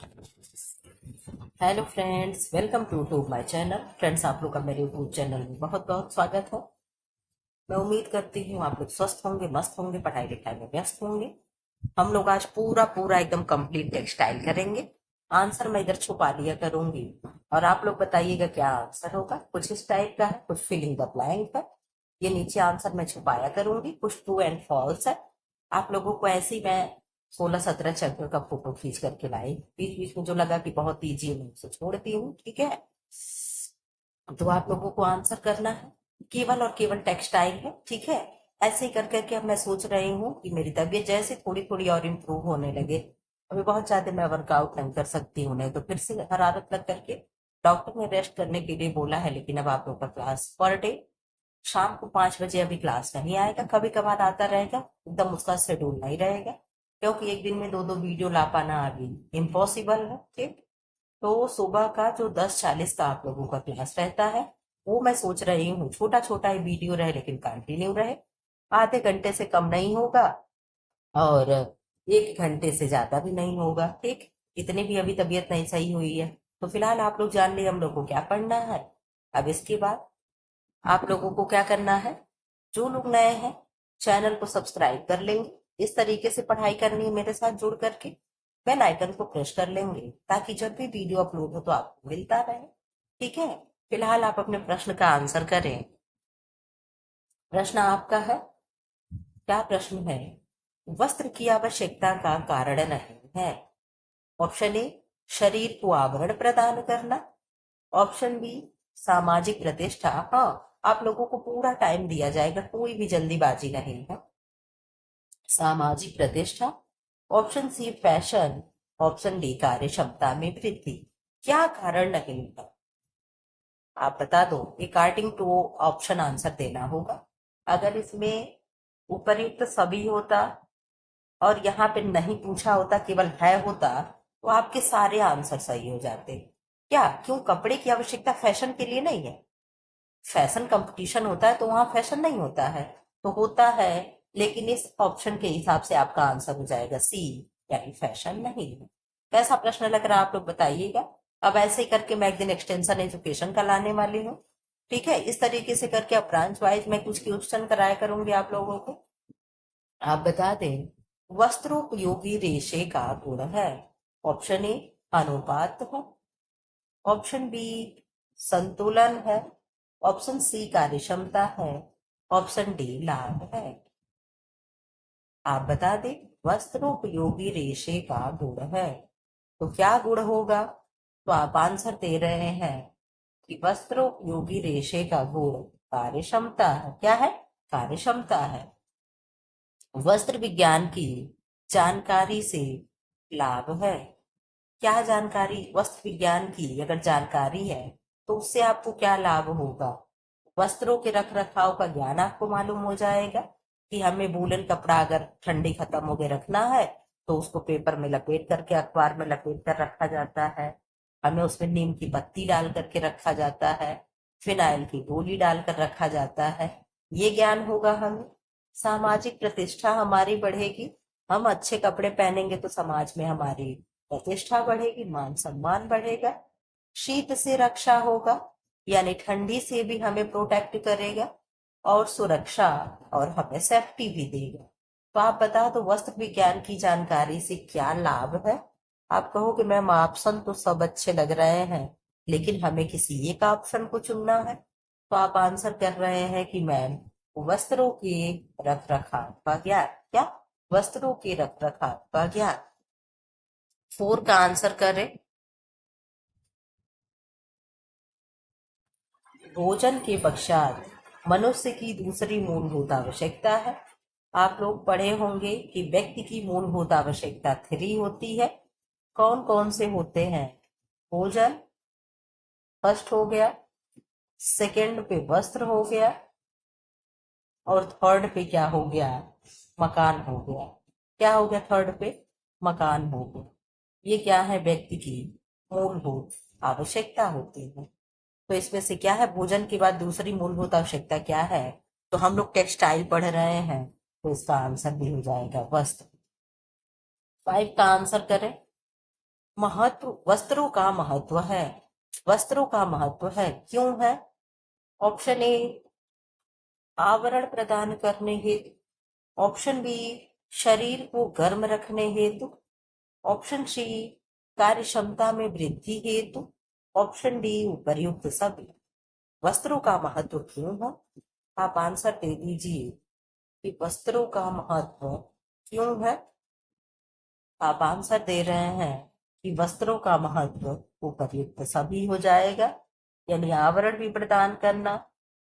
Hello friends, welcome to my channel. Friends, आप लोग का मेरे यूट्यूब चैनल में बहुत बहुत स्वागत है। मैं उम्मीद करती हूँ आप लोग स्वस्थ होंगे, मस्त होंगे, पढ़ाई लिखाई में व्यस्त होंगे। हम लोग आज पूरा पूरा एकदम कंप्लीट टेक्सटाइल करेंगे। आंसर मैं इधर छुपा लिया करूंगी और आप लोग बताइएगा क्या आंसर होगा। कुछ इस टाइप का है, कुछ फिलिंग द ब्लैंक है। ये नीचे आंसर मैं छुपाया करूंगी, कुछ ट्रू एंड फॉल्स है। आप लोगों को ऐसे ही मैं 16-17 चैप्टर का फोटो खींच करके लाई। बीच बीच में जो लगा कि बहुत ईजी है, मैं उसे छोड़ती हूँ, ठीक है। तो आप लोगों को आंसर करना है, केवल और केवल टेक्सटाइल है, ठीक है। ऐसे ही कर करके अब मैं सोच रही हूँ कि मेरी तबीयत जैसे थोड़ी थोड़ी और इम्प्रूव होने लगे। अभी बहुत ज्यादा मैं वर्कआउट नहीं कर सकती हूँ, नहीं तो फिर से हरारत लग करके डॉक्टर ने रेस्ट करने के लिए बोला है। लेकिन अब आप लोग का क्लास पर डे शाम को 5 बजे अभी क्लास नहीं आएगा, कभी कभार आता रहेगा, एकदम उसका शेड्यूल नहीं रहेगा, क्योंकि एक दिन में दो दो वीडियो ला पाना अभी इम्पॉसिबल है, ठीक। तो सुबह का जो 10:40 का आप लोगों का क्लास रहता है, वो मैं सोच रही हूँ छोटा छोटा ही वीडियो रहे लेकिन कंटिन्यू रहे। आधे घंटे से कम नहीं होगा और 1 घंटे से ज्यादा भी नहीं होगा, ठीक। इतनी भी अभी तबीयत नहीं सही हुई है। तो फिलहाल आप लोग जान लिए हम लोग को क्या पढ़ना है। अब इसके बाद आप लोगों को क्या करना है, जो लोग नए हैं चैनल को सब्सक्राइब कर लेंगे। इस तरीके से पढ़ाई करनी है मेरे साथ जुड़ करके। बेल आइकन को प्रेस कर लेंगे ताकि जब भी वीडियो अपलोड हो तो आपको मिलता रहे, ठीक है। फिलहाल आप अपने प्रश्न का आंसर करें। प्रश्न आपका है, क्या प्रश्न है। वस्त्र की आवश्यकता का कारण नहीं है। ऑप्शन ए, शरीर को आवरण प्रदान करना। ऑप्शन बी, सामाजिक प्रतिष्ठा। हाँ, आप लोगों को पूरा टाइम दिया जाएगा, कोई भी जल्दीबाजी नहीं है। सामाजिक प्रतिष्ठा। Option C, fashion. Option D, कार्य क्षमता में वृद्धि। क्या कारण नहीं है, आप बता दो। अकॉर्डिंग टू ऑप्शन आंसर देना होगा। अगर इसमें उपयुक्त सभी होता और यहाँ पे नहीं पूछा होता, केवल है होता, तो आपके सारे आंसर सही हो जाते। क्या, क्यों कपड़े की आवश्यकता फैशन के लिए नहीं है। फैशन कंपटीशन होता है तो वहां फैशन नहीं होता है, तो होता है। लेकिन इस ऑप्शन के हिसाब से आपका आंसर हो जाएगा सी, यानी फैशन नहीं है। कैसा प्रश्न लग रहा है आप लोग बताइएगा। अब ऐसे ही करके मैं एक दिन एक्सटेंशन एजुकेशन का लाने वाली हूँ, ठीक है। इस तरीके से करके अब ब्रांच वाइज मैं कुछ क्वेश्चन कराया करूंगी आप लोगों को। आप बता दें, वस्त्रोपयोगी रेशे का गुण है। ऑप्शन ए, अनुपात है। ऑप्शन बी, संतुलन है। ऑप्शन सी, कार्यक्षमता है। ऑप्शन डी, लाभ है। आप बता दें, वस्त्रोपयोगी रेशे का गुण है, तो क्या गुण होगा। तो आप आंसर दे रहे हैं कि वस्त्रोपयोगी रेशे का गुण कार्यक्षमता है। क्या है, कार्यक्षमता है। वस्त्र विज्ञान की जानकारी से लाभ है। क्या जानकारी, वस्त्र विज्ञान की अगर जानकारी है तो उससे आपको क्या लाभ होगा। वस्त्रों के रख रखाव का ज्ञान आपको मालूम हो जाएगा कि हमें वूलन कपड़ा अगर ठंडी खत्म हो गए रखना है तो उसको पेपर में लपेट करके, अखबार में लपेट कर रखा जाता है। हमें उसमें नीम की पत्ती डाल करके रखा जाता है, फिनाइल की गोली डालकर रखा जाता है। ये ज्ञान होगा हमें। सामाजिक प्रतिष्ठा हमारी बढ़ेगी। हम अच्छे कपड़े पहनेंगे तो समाज में हमारी प्रतिष्ठा बढ़ेगी, मान सम्मान बढ़ेगा। शीत से रक्षा होगा, यानी ठंडी से भी हमें प्रोटेक्ट करेगा और सुरक्षा और हमें सेफ्टी भी देगा। तो आप बता दो, वस्त्र विज्ञान की जानकारी से क्या लाभ है। आप कहोगे मैम ऑप्शन तो सब अच्छे लग रहे हैं लेकिन हमें किसी एक ऑप्शन को चुनना है। तो आप आंसर कर रहे हैं कि मैम वस्त्रों के रख रखाव का ज्ञान। क्या, वस्त्रों के रख रखाव का ज्ञान। 4 का आंसर करें। भोजन के पश्चात मनुष्य की दूसरी मूलभूत आवश्यकता है। आप लोग पढ़े होंगे कि व्यक्ति की मूलभूत आवश्यकता 3 होती है। कौन कौन से होते हैं। भोजन फर्स्ट हो गया, सेकंड पे वस्त्र हो गया और थर्ड पे क्या हो गया, मकान हो गया। क्या हो गया थर्ड पे, मकान हो गया। ये क्या है, व्यक्ति की मूलभूत आवश्यकता होती है। तो इसमें से क्या है, भोजन के बाद दूसरी मूलभूत आवश्यकता क्या है। तो हम लोग टेक्सटाइल पढ़ रहे हैं तो इसका आंसर भी हो जाएगा वस्त्र। 5 का आंसर करें। महत्व, वस्त्रों का महत्व है। वस्त्रों का महत्व है, क्यों है? ऑप्शन ए, आवरण प्रदान करने हेतु। ऑप्शन बी, शरीर को गर्म रखने हेतु। ऑप्शन सी, कार्य क्षमता में वृद्धि हेतु। ऑप्शन डी, उपर्युक्त सभी। वस्त्रों का महत्व क्यों है? आप आंसर दे दीजिए कि वस्त्रों का महत्व क्यों है। आप आंसर दे रहे हैं कि वस्त्रों का महत्व उपर्युक्त सभी हो जाएगा, यानी आवरण भी प्रदान करना,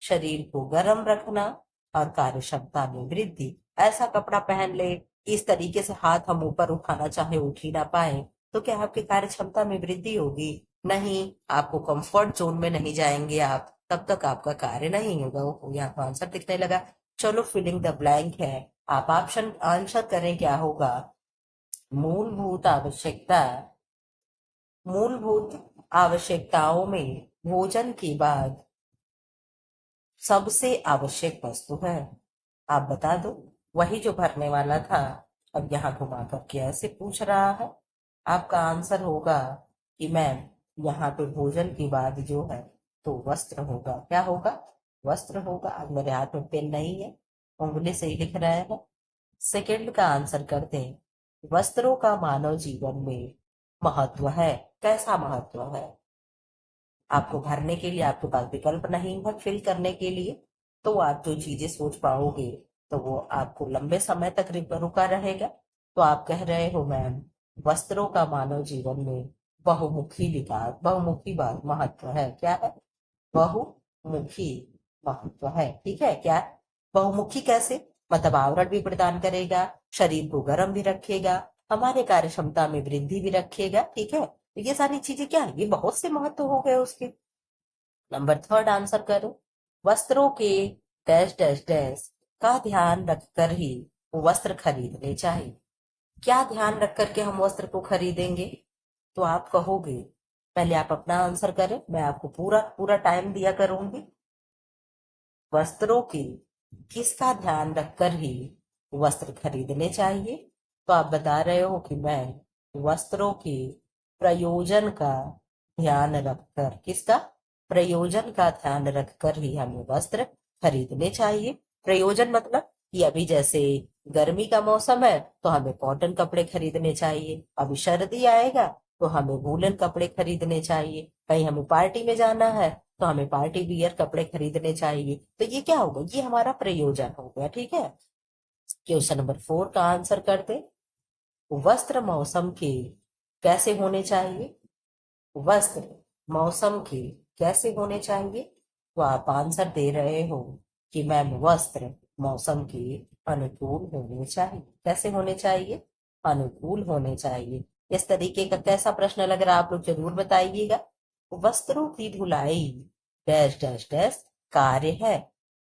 शरीर को गर्म रखना और कार्य क्षमता में वृद्धि। ऐसा कपड़ा पहन ले, इस तरीके से हाथ हम ऊपर उठाना चाहे उठ ही ना पाए, तो क्या आपकी कार्य क्षमता में वृद्धि होगी? नहीं, आपको कंफर्ट जोन में नहीं जाएंगे आप, तब तक आपका कार्य नहीं होगा। वो यहाँ तो आंसर दिखने लगा। चलो, फिलिंग द ब्लैंक है। आप ऑप्शन आंसर करें, क्या होगा? मूलभूत आवश्यकता, मूलभूत आवश्यकताओं में भोजन के बाद सबसे आवश्यक वस्तु है। आप बता दो। वही जो भरने वाला था, अब यहाँ घुमा करके ऐसे पूछ रहा है। आपका आंसर होगा कि मैम, यहाँ पे भोजन के बाद जो है तो वस्त्र होगा। क्या होगा? वस्त्र होगा। अब मेरे हाथ में पेन नहीं है, उंगली से ही लिख रहे हैं। सेकंड का आंसर करते हैं। वस्त्रों का मानव जीवन में महत्व है। कैसा महत्व है? आपको भरने के लिए आपके पास विकल्प नहीं है फिल करने के लिए, तो आप जो चीजें सोच पाओगे तो वो आपको लंबे समय तक रुका रहेगा। तो आप कह रहे हो मैम, वस्त्रों का मानव जीवन में बहुमुखी विकास, बहुमुखी बात महत्व है। क्या है? बहुमुखी महत्व है। ठीक है। क्या? बहुमुखी कैसे? मतलब आवरण भी प्रदान करेगा, शरीर को गर्म भी रखेगा, हमारे कार्य क्षमता में वृद्धि भी रखेगा। ठीक है। तो ये सारी चीजें क्या है? ये बहुत से महत्व हो गए उसके। नंबर थर्ड आंसर करो। वस्त्रों के डैश डैश डैश का ध्यान रखकर ही वस्त्र खरीदने चाहिए। क्या ध्यान रख करके हम वस्त्र को खरीदेंगे? तो आप कहोगे, पहले आप अपना आंसर करें, मैं आपको पूरा पूरा टाइम दिया करूंगी। वस्त्रों की किसका ध्यान रखकर ही वस्त्र खरीदने चाहिए? तो आप बता रहे हो कि मैं वस्त्रों के प्रयोजन का ध्यान रखकर, किसका? प्रयोजन का ध्यान रखकर ही हमें वस्त्र खरीदने चाहिए। प्रयोजन मतलब कि अभी जैसे गर्मी का मौसम है तो हमें कॉटन कपड़े खरीदने चाहिए, अभी सर्दी आएगा तो हमें वूलन कपड़े खरीदने चाहिए, कहीं हमें पार्टी में जाना है तो हमें पार्टी वियर कपड़े खरीदने चाहिए। तो ये क्या होगा? ये हमारा प्रयोजन हो गया। ठीक है। क्वेश्चन नंबर 4 का आंसर करते। वस्त्र मौसम के कैसे होने चाहिए? वस्त्र मौसम के कैसे होने चाहिए? तो आप आंसर दे रहे हो कि मैम, वस्त्र मौसम के अनुकूल होने चाहिए। कैसे होने चाहिए? अनुकूल होने चाहिए। इस तरीके का कैसा प्रश्न लग रहा है, आप लोग जरूर बताइएगा। वस्त्रों की धुलाई डैश डैश डैश कार्य है।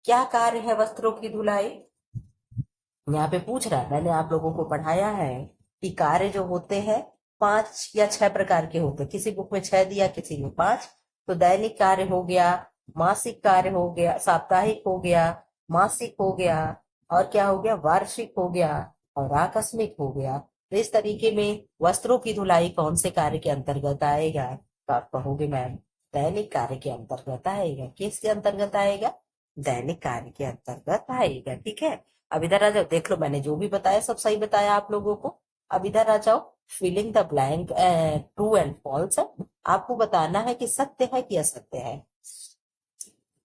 क्या कार्य है वस्त्रों की धुलाई? यहाँ पे पूछ रहा है, मैंने आप लोगों को पढ़ाया है कि कार्य जो होते हैं 5 या 6 प्रकार के होते हैं। किसी बुक में 6 दिया, किसी में 5। तो दैनिक कार्य हो गया, मासिक कार्य हो गया, साप्ताहिक हो गया, मासिक हो गया, और क्या हो गया? वार्षिक हो गया, और आकस्मिक हो गया। तो इस तरीके में वस्त्रों की धुलाई कौन से कार्य के अंतर्गत आएगा? तो आप कहोगे मैम, दैनिक कार्य के अंतर्गत आएगा। किसके अंतर्गत आएगा? दैनिक कार्य के अंतर्गत आएगा। ठीक है। अब इधर आ जाओ, देख लो मैंने जो भी बताया सब सही बताया आप लोगों को। अब इधर आ जाओ, filling the blank, true and false है। आपको बताना है कि सत्य है कि असत्य है।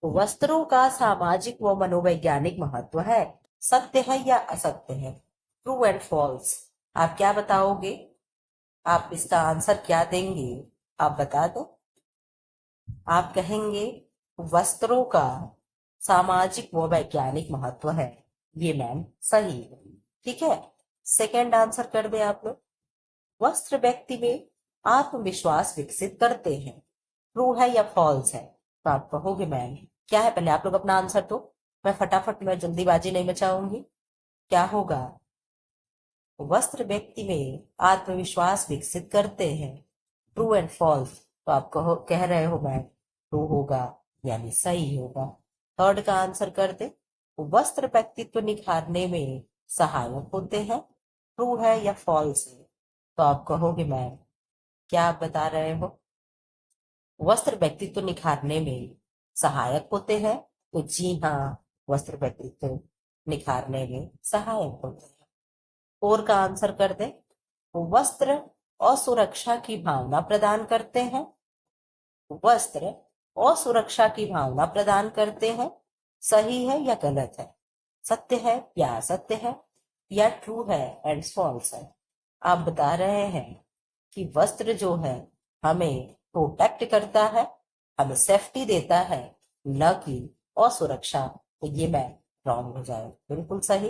वस्त्रों का सामाजिक व मनोवैज्ञानिक महत्व है। सत्य है या असत्य है? True and false. आप क्या बताओगे? आप इसका आंसर क्या देंगे? आप बता दो। आप कहेंगे वस्त्रों का सामाजिक व वैज्ञानिक महत्व है। ये मैम सही है। ठीक है। सेकंड आंसर कर दे आप लोग। वस्त्र व्यक्ति में आत्मविश्वास विकसित करते हैं। ट्रू है या फॉल्स है? तो आप कहोगे मैम क्या है? पहले आप लोग अपना आंसर दो, मैं फटाफट, मैं जल्दीबाजी नहीं मचाऊंगी। क्या होगा? वस्त्र व्यक्ति में आत्मविश्वास विकसित करते हैं। True and false. तो आप कह रहे हो मैम ट्रू होगा, यानी सही होगा। थर्ड का आंसर कर दे। वस्त्र व्यक्तित्व निखारने में सहायक होते हैं। ट्रू है या फॉल्स है? तो आप कहोगे मैम क्या आप बता रहे हो? वस्त्र व्यक्तित्व निखारने में सहायक होते हैं। तो जी हाँ, वस्त्र व्यक्तित्व निखारने में सहायक होते हैं। और का आंसर कर दे। वस्त्र असुरक्षा की भावना प्रदान करते हैं। वस्त्र असुरक्षा की भावना प्रदान करते हैं। सही है या गलत है? सत्य है या असत्य है, या ट्रू है एंड फॉल्स है? आप बता रहे हैं कि वस्त्र जो है हमें प्रोटेक्ट करता है, हमें सेफ्टी देता है, न कि असुरक्षा। तो ये मैं रॉन्ग हो जाए। बिल्कुल सही।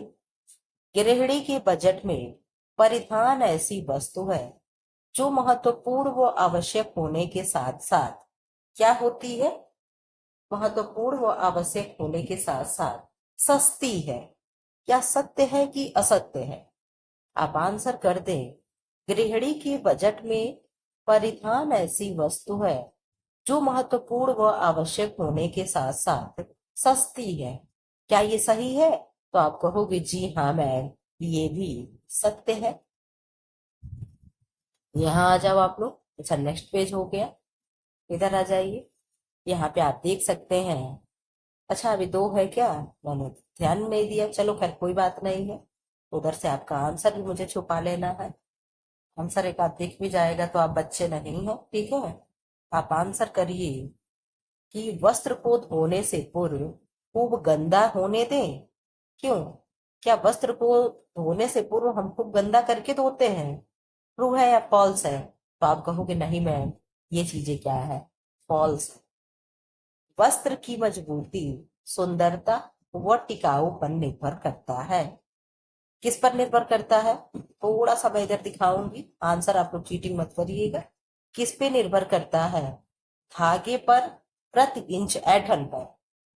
गृहिणी के बजट में परिधान ऐसी वस्तु है जो महत्वपूर्ण व आवश्यक होने के साथ साथ क्या होती है? महत्वपूर्ण व आवश्यक होने के साथ साथ सस्ती है। क्या सत्य है कि असत्य है? आप आंसर कर दें। गृहिणी के बजट में परिधान ऐसी वस्तु है जो महत्वपूर्ण व आवश्यक होने के साथ साथ सस्ती है। क्या ये सही है? तो आप कहोगे जी हाँ मैम, ये भी सत्य है। यहाँ आ जाओ आप लोग। अच्छा, नेक्स्ट पेज हो गया। इधर आ जाइए। यहाँ पे आप देख सकते हैं। अच्छा, अभी दो है क्या? मैंने ध्यान नहीं दिया। चलो खैर, कोई बात नहीं है। उधर से आपका आंसर भी मुझे छुपा लेना है। आंसर एक आध दिख भी जाएगा तो आप बच्चे नहीं हो, ठीक है। आप आंसर करिए कि वस्त्र को धोने से पूर्व खूब गंदा होने दें। क्यों? क्या वस्त्र को धोने से पूर्व हम खूब गंदा करके धोते हैं? ट्रू है या फॉल्स है? तो आप कहोगे नहीं मैम, ये चीजें क्या है? फॉल्स। वस्त्र की मजबूती, सुंदरता व टिकाऊपन निर्भर करता है। किस पर निर्भर करता है? थोड़ा सा मैं इधर दिखाऊंगी, आंसर आप लोग चीटिंग मत करिएगा। किस पे निर्भर करता है? धागे पर, प्रति इंच ऐंठन पर।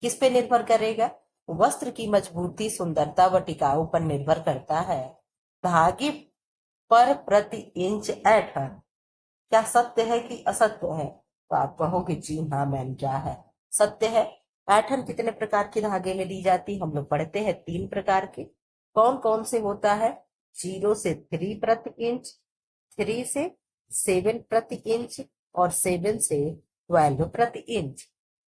किस पे निर्भर करेगा? वस्त्र की मजबूती, सुंदरता व टिकाऊपन निर्भर करता है धागे पर, प्रति इंच ऐंठन। क्या सत्य है कि असत्य है? तो आप कहोगे जी हाँ मैम, क्या है? सत्य है। ऐंठन कितने प्रकार के धागे में दी जाती? हम लोग पढ़ते हैं 3 प्रकार के। कौन कौन से होता है? 0 से 3 प्रति इंच, 3 से 7 प्रति इंच, और 7 से 12 प्रति इंच।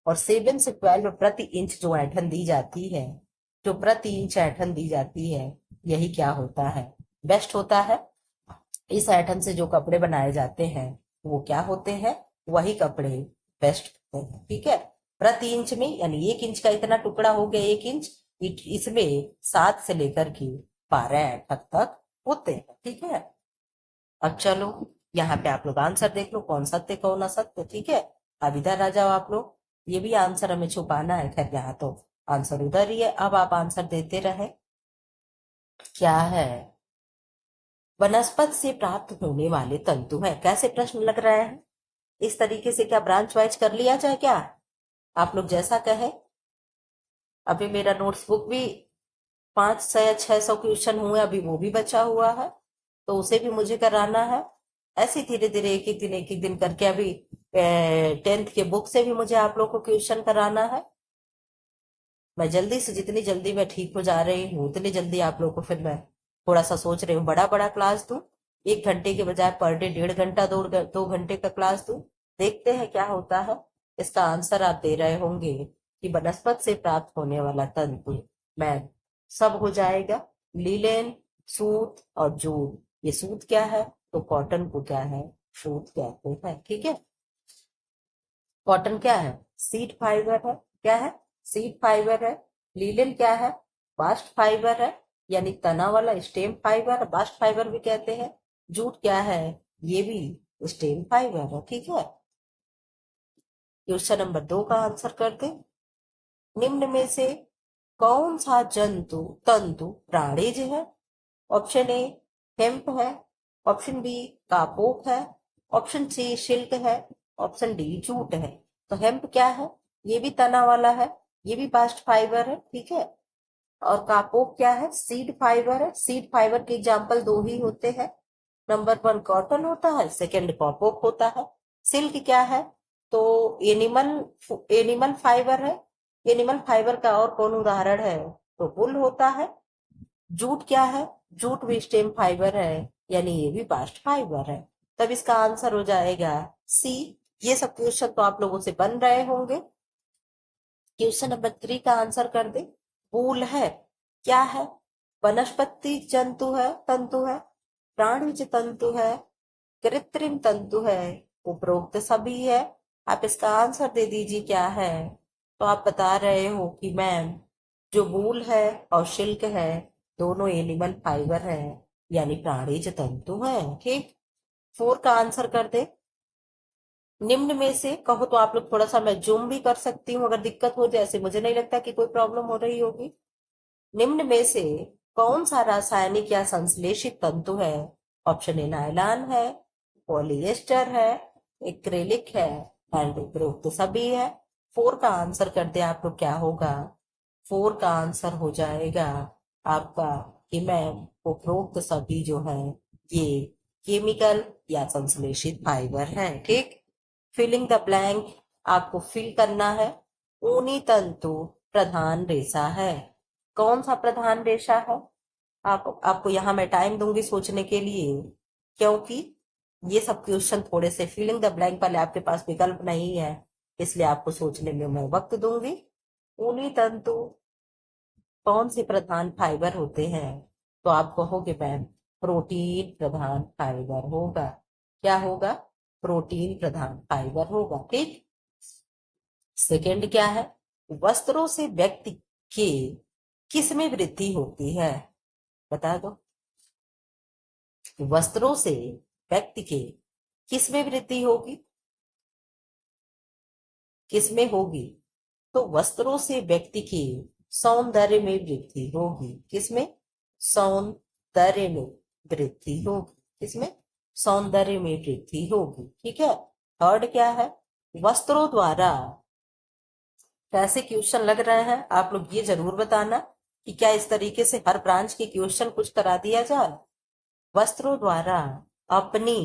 और 7 से 12 प्रति इंच जो ऐंठन दी जाती है, जो प्रति इंच ऐंठन दी जाती है, यही क्या होता है? बेस्ट होता है। इस ऐंठन से जो कपड़े बनाए जाते हैं वो क्या होते हैं? वही कपड़े बेस्ट होते हैं, ठीक है। प्रति इंच में यानी 1 इंच का इतना टुकड़ा हो गया, 1 इंच। इसमें 7 से लेकर के 12 ऐंठन तक होते हैं, ठीक है। अब चलो, यहाँ पे आप लोग आंसर देख लो, कौन सत्य कौन असत्य, ठीक है। अब इधर आ जाओ आप लोग। ये भी आंसर हमें छुपाना है। खैर, यहाँ तो आंसर उधर ही है। अब आप आंसर देते रहे। क्या है? वनस्पति से प्राप्त होने वाले तंतु है। कैसे प्रश्न लग रहा है? इस तरीके से क्या ब्रांच वाइज कर लिया जाए क्या? आप लोग जैसा कहे। अभी मेरा नोट्स बुक भी 500 या 600 क्वेश्चन हुए, अभी वो भी बचा हुआ है, तो उसे भी मुझे कराना है। ऐसे धीरे धीरे एक एक दिन करके अभी 10th के बुक से भी मुझे आप लोग को क्वेश्चन कराना है। मैं जल्दी से, जितनी जल्दी मैं ठीक हो जा रही हूँ उतनी जल्दी आप लोग को फिर मैं थोड़ा सा सोच रही हूँ बड़ा बड़ा क्लास दूं। 1 घंटे के बजाय पर डे 1.5 घंटा, 2 घंटे का क्लास दूं। देखते हैं क्या होता है। इसका आंसर आप दे रहे होंगे कि वनस्पति से प्राप्त होने वाला तंतु, मैं सब हो जाएगा। लीलेन, सूत और जूट। ये सूत क्या है? तो कॉटन को क्या है? सूत कहते हैं, ठीक है। कॉटन क्या है? सीड फाइबर है। क्या है? सीड फाइबर है। लीलन क्या है? बास्ट फाइबर है, यानी तना वाला स्टेम फाइबर, बास्ट फाइबर भी कहते हैं। जूट क्या है? ये भी स्टेम फाइबर है, ठीक है। क्वेश्चन नंबर 2 का आंसर करते। निम्न में से कौन सा जंतु तंतु प्राणिज है? ऑप्शन ए हेम्प है, ऑप्शन बी कापोक है, ऑप्शन सी सिल्क है, ऑप्शन डी जूट है। तो हेम्प क्या है? ये भी तना वाला है, ये भी बास्ट फाइबर है, ठीक है। और कापोक क्या है? सीड फाइबर है। सीड फाइबर के एग्जाम्पल 2 ही होते हैं। नंबर 1 कॉटन होता है, सेकंड कापोक होता है। सिल्क क्या है? तो एनिमल एनिमल फाइबर है। एनिमल फाइबर का और कौन उदाहरण है? तो वुल होता है। जूट क्या है? जूट भी स्टेम फाइबर है, यानी ये भी बास्ट फाइबर है। तब इसका आंसर हो जाएगा सी। ये सब क्वेश्चन तो आप लोगों से बन रहे होंगे। क्वेश्चन नंबर 3 का आंसर कर दे। वूल है, क्या है? वनस्पति जंतु है, तंतु है, प्राणीज तंतु है, कृत्रिम तंतु है, उपरोक्त सभी है। आप इसका आंसर दे दीजिए क्या है। तो आप बता रहे हो कि मैम जो वूल है और सिल्क है दोनों एनिमल फाइबर है, यानी प्राणीज तंतु है। ठीक, 4 का आंसर कर दे। निम्न में से कहो तो आप लोग थोड़ा सा मैं जूम भी कर सकती हूँ अगर दिक्कत हो जाए, ऐसे मुझे नहीं लगता कि कोई प्रॉब्लम हो रही होगी। निम्न में से कौन सा रासायनिक या संश्लेषित तंतु है? ऑप्शन ए नायलॉन है, पॉलिएस्टर है, एक्रेलिक है एंड उपरोक्त सभी है। 4 का आंसर कर दे आप लोग, क्या होगा? 4 का आंसर हो जाएगा आपका कि मैम उपरोक्त सभी जो है ये केमिकल या संश्लेषित फाइबर है। ठीक, फिलिंग द ब्लैंक आपको फिल करना है। ऊनी तंतु प्रधान रेशा है, कौन सा प्रधान रेशा है? आपको यहाँ मैं टाइम दूंगी सोचने के लिए, क्योंकि ये सब क्वेश्चन थोड़े से फिलिंग द ब्लैंक वाले आपके पास विकल्प नहीं है, इसलिए आपको सोचने में मैं वक्त दूंगी। ऊनी तंतु कौन से प्रधान फाइबर होते हैं? तो आप कहोगे मैम प्रोटीन प्रधान फाइबर होगा। क्या होगा? प्रोटीन प्रधान फाइबर होगा। ठीक, सेकंड क्या है? वस्त्रों से व्यक्ति के किस में वृद्धि होती है? बता दो। वस्त्रों से व्यक्ति के किस में वृद्धि होगी? किस में होगी? तो वस्त्रों से व्यक्ति की सौंदर्य में वृद्धि होगी। किसमें? सौंदर्य में वृद्धि होगी। किसमें? सौंदर्य में वृद्धि होगी। ठीक है, थर्ड क्या है? वस्त्रों द्वारा कैसे क्वेश्चन लग रहे हैं आप लोग ये जरूर बताना कि क्या इस तरीके से हर ब्रांच के क्वेश्चन कुछ करा दिया जाए। वस्त्रों द्वारा अपनी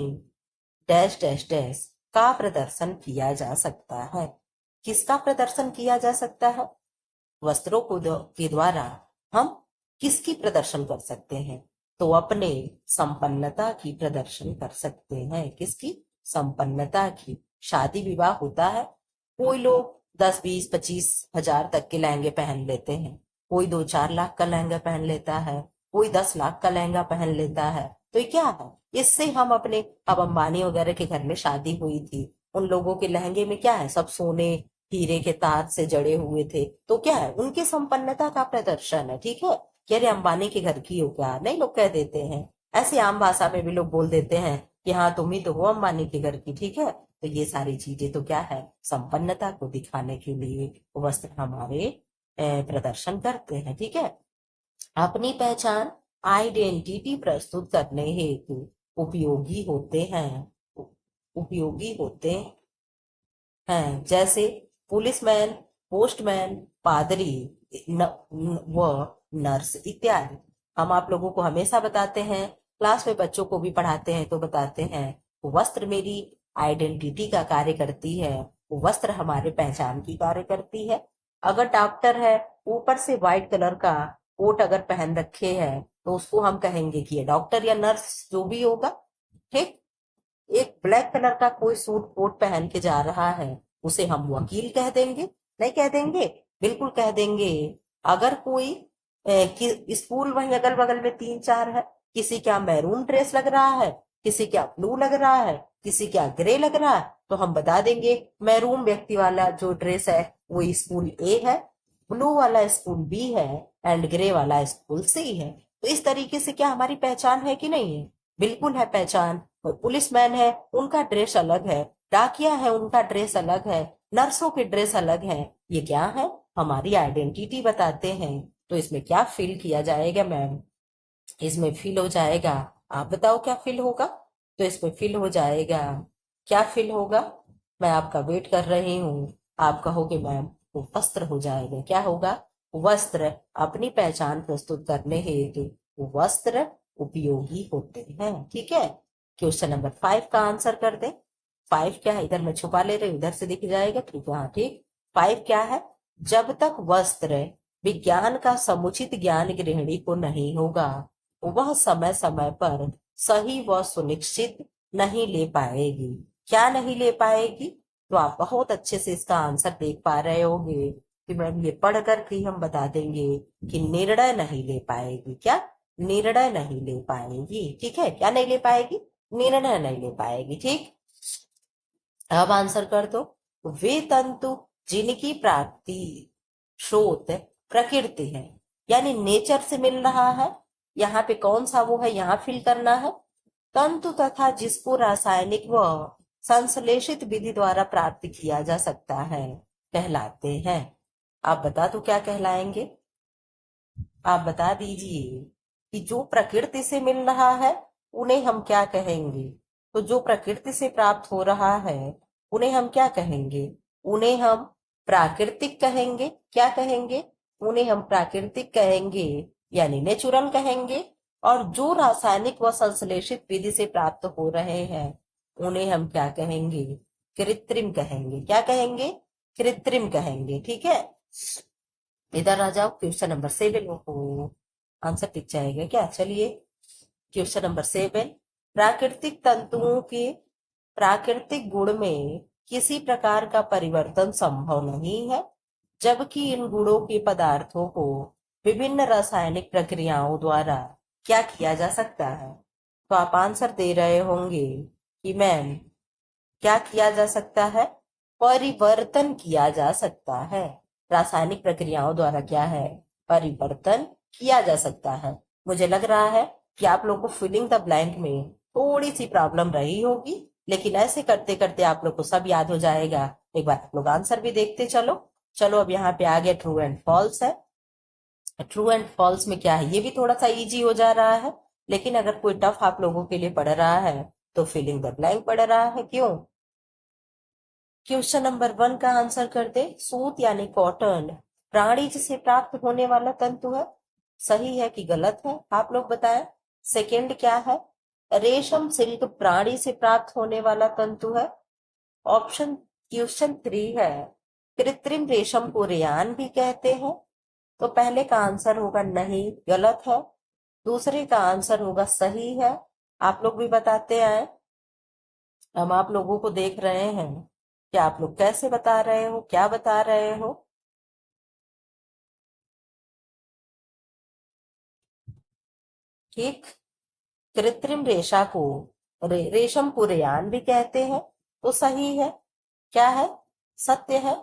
डैश डैश डैश का प्रदर्शन किया जा सकता है। किसका प्रदर्शन किया जा सकता है? वस्त्रों को के द्वारा हम किसकी प्रदर्शन कर सकते हैं? तो अपने संपन्नता की प्रदर्शन कर सकते हैं। किसकी? संपन्नता की। शादी विवाह होता है, कोई लोग 10, 20, 25 हजार तक के लहंगे पहन लेते हैं, कोई 2, 4 लाख का लहंगा पहन लेता है, कोई 10 लाख का लहंगा पहन लेता है। तो ये क्या है? इससे हम अपने, अब अंबानी वगैरह के घर में शादी हुई थी, उन लोगों के लहंगे में क्या है? सब सोने हीरे के ताज से जड़े हुए थे। तो क्या है? उनकी संपन्नता का प्रदर्शन है। ठीक है, कह रहे अंबानी के घर की हो क्या? नहीं, लोग कह देते हैं ऐसे, आम भाषा में भी लोग बोल देते हैं कि हाँ तुम ही तो हो अंबानी के घर की। ठीक है, तो ये सारी चीजें तो क्या है? संपन्नता को दिखाने के लिए वस्त्र हमारे प्रदर्शन करते हैं। ठीक है, अपनी पहचान आइडेंटिटी प्रस्तुत करने हेतु उपयोगी होते हैं। उपयोगी होते हैं, जैसे पुलिसमैन, पोस्टमैन, पादरी व नर्स इत्यादि। हम आप लोगों को हमेशा बताते हैं, क्लास में बच्चों को भी पढ़ाते हैं तो बताते हैं, वस्त्र मेरी आइडेंटिटी का कार्य करती है, वस्त्र हमारे पहचान की कार्य करती है। अगर डॉक्टर है, ऊपर से व्हाइट कलर का कोट अगर पहन रखे है तो उसको हम कहेंगे कि ये डॉक्टर या नर्स जो भी होगा। ठीक, एक ब्लैक कलर का कोई सूट कोट पहन के जा रहा है उसे हम वकील कह देंगे? नहीं कह देंगे? बिल्कुल कह देंगे। अगर कोई स्कूल वहीं अगल बगल में 3, 4 है, किसी क्या मैरून ड्रेस लग रहा है, किसी क्या ब्लू लग रहा है, किसी क्या ग्रे लग रहा है, तो हम बता देंगे मैरून व्यक्ति वाला जो ड्रेस है वो स्कूल ए है, ब्लू वाला स्कूल बी है एंड ग्रे वाला स्कूल सी है। तो इस तरीके से क्या हमारी पहचान है कि नहीं है? बिल्कुल है पहचान। और पुलिसमैन है, उनका ड्रेस अलग है, डाकिया है, उनका ड्रेस अलग है, नर्सों के ड्रेस अलग है। ये क्या है? हमारी आइडेंटिटी बताते हैं। तो इसमें क्या फिल किया जाएगा मैम? इसमें फिल हो जाएगा, आप बताओ क्या फिल होगा? तो इसमें फिल हो जाएगा, क्या फिल होगा? मैं आपका वेट कर रही हूँ। आप कहोगे मैम वो वस्त्र हो जाएगा। क्या होगा? वस्त्र। अपनी पहचान प्रस्तुत करने हेतु वस्त्र उपयोगी होते हैं। ठीक है, क्वेश्चन नंबर 5 का आंसर कर दे। 5 क्या है? इधर मैं छुपा ले रही हूँ, इधर से दिख जाएगा। ठीक है, हाँ ठीक। 5 क्या है? जब तक वस्त्र विज्ञान का समुचित ज्ञान गृहिणी को नहीं होगा, वह समय समय पर सही व सुनिश्चित नहीं ले पाएगी। क्या नहीं ले पाएगी? तो आप बहुत अच्छे से इसका आंसर देख पा रहे होंगे कि मैम ये पढ़ करके हम बता देंगे कि निर्णय नहीं ले पाएगी। क्या? निर्णय नहीं ले पाएगी। ठीक है, क्या नहीं ले पाएगी? निर्णय नहीं ले पाएगी। ठीक, अब आंसर कर दो। वे तंतु जिनकी प्राप्ति स्रोत प्रकृति है, यानी नेचर से मिल रहा है, यहाँ पे कौन सा वो है यहाँ फिल करना है। तंतु तथा जिसको रासायनिक व संश्लेषित विधि द्वारा प्राप्त किया जा सकता है कहलाते हैं। आप बता दो क्या कहलाएंगे? आप बता दीजिए कि जो प्रकृति से मिल रहा है उन्हें हम क्या कहेंगे? तो जो प्रकृति से प्राप्त हो रहा है उन्हें हम क्या कहेंगे? उन्हें हम प्राकृतिक कहेंगे। क्या कहेंगे? उन्हें हम प्राकृतिक कहेंगे, यानी नेचुरल कहेंगे। और जो रासायनिक व संश्लेषित विधि से प्राप्त हो रहे हैं उन्हें हम क्या कहेंगे? कृत्रिम कहेंगे। क्या कहेंगे? कृत्रिम कहेंगे। ठीक है, इधर आ जाओ। क्वेश्चन नंबर 7 को आंसर टिक जाएगा क्या? चलिए, क्वेश्चन नंबर 7। प्राकृतिक तंतुओं के प्राकृतिक गुण में किसी प्रकार का परिवर्तन संभव नहीं है, जबकि इन गुणों के पदार्थों को विभिन्न रासायनिक प्रक्रियाओं द्वारा क्या किया जा सकता है? तो आप आंसर दे रहे होंगे कि मैम क्या किया जा सकता है? परिवर्तन किया जा सकता है। रासायनिक प्रक्रियाओं द्वारा क्या है? परिवर्तन किया जा सकता है। मुझे लग रहा है कि आप लोगों को फिलिंग द ब्लैंक में थोड़ी सी प्रॉब्लम रही होगी, लेकिन ऐसे करते करते आप लोग को सब याद हो जाएगा। एक बार आप लोग आंसर भी देखते चलो। चलो, अब यहाँ पे आगे ट्रू एंड फॉल्स है। ट्रू एंड फॉल्स में क्या है, ये भी थोड़ा सा इजी हो जा रहा है, लेकिन अगर कोई टफ आप लोगों के लिए पढ़ रहा है तो फिलिंग द ब्लैंक पढ़ रहा है। क्यों? क्वेश्चन नंबर 1 का आंसर कर दे। सूत यानी कॉटन प्राणीज से प्राप्त होने वाला तंतु है। सही है कि गलत है? आप लोग बताएं। सेकंड क्या है? रेशम सिल्क प्राणी से प्राप्त होने वाला तंतु है। ऑप्शन क्वेश्चन 3 है कृत्रिम रेशम को रेयान भी कहते हैं। तो पहले का आंसर होगा नहीं, गलत है। दूसरे का आंसर होगा सही है। आप लोग भी बताते आए। हम आप लोगों को देख रहे हैं कि आप लोग कैसे बता रहे हो, क्या बता रहे हो। ठीक, कृत्रिम रेशम को रेयान भी कहते हैं। तो सही है। क्या है? सत्य है।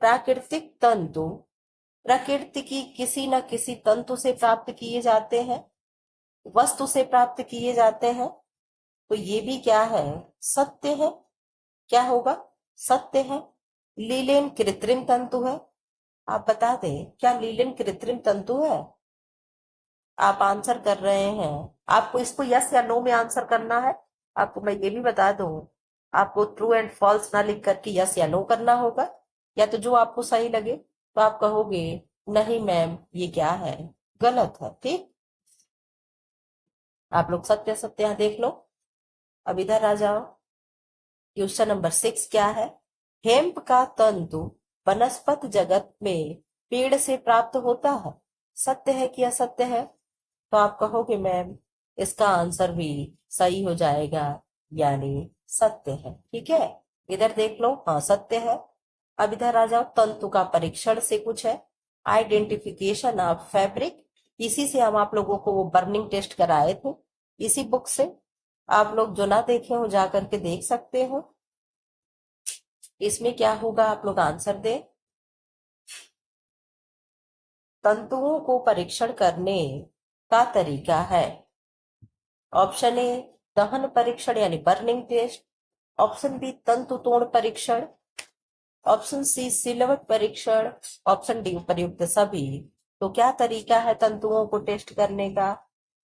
प्राकृतिक तंतु प्रकृति की किसी न किसी तंतु से प्राप्त किए जाते हैं, वस्तु से प्राप्त किए जाते हैं। तो ये भी क्या है? सत्य है। क्या होगा? सत्य है। लीलेन कृत्रिम तंतु है। आप बता दें, क्या लीलेन कृत्रिम तंतु है? आप आंसर कर रहे हैं। आपको इसको यस या नो में आंसर करना है। आपको मैं ये भी बता दूं, आपको ट्रू एंड फॉल्स ना लिख करके यस या नो करना होगा, या तो जो आपको सही लगे तो आप कहोगे नहीं मैम ये क्या है, गलत है। ठीक, आप लोग सत्य सत्य यहाँ देख लो। अब इधर आ जाओ। क्वेश्चन नंबर 6 क्या है? हेम्प का तंतु वनस्पति जगत में पेड़ से प्राप्त होता है। सत्य है कि असत्य है? तो आप कहोगे मैम इसका आंसर भी सही हो जाएगा, यानी सत्य है। ठीक है, इधर देख लो। हाँ, सत्य है। अब इधर आ जाओ। तंतु का परीक्षण से कुछ है, आइडेंटिफिकेशन ऑफ फैब्रिक। इसी से हम आप लोगों को वो बर्निंग टेस्ट कराए थे, इसी बुक से। आप लोग जो ना देखे हो जा करके देख सकते हो। इसमें क्या होगा, आप लोग आंसर दे। तंतुओं को परीक्षण करने का तरीका है। ऑप्शन ए दहन परीक्षण यानी बर्निंग टेस्ट। ऑप्शन बी तंतु तोड़ परीक्षण। ऑप्शन सी सिलवट परीक्षण। ऑप्शन डी उपर्युक्त सभी। तो क्या तरीका है तंतुओं को टेस्ट करने का?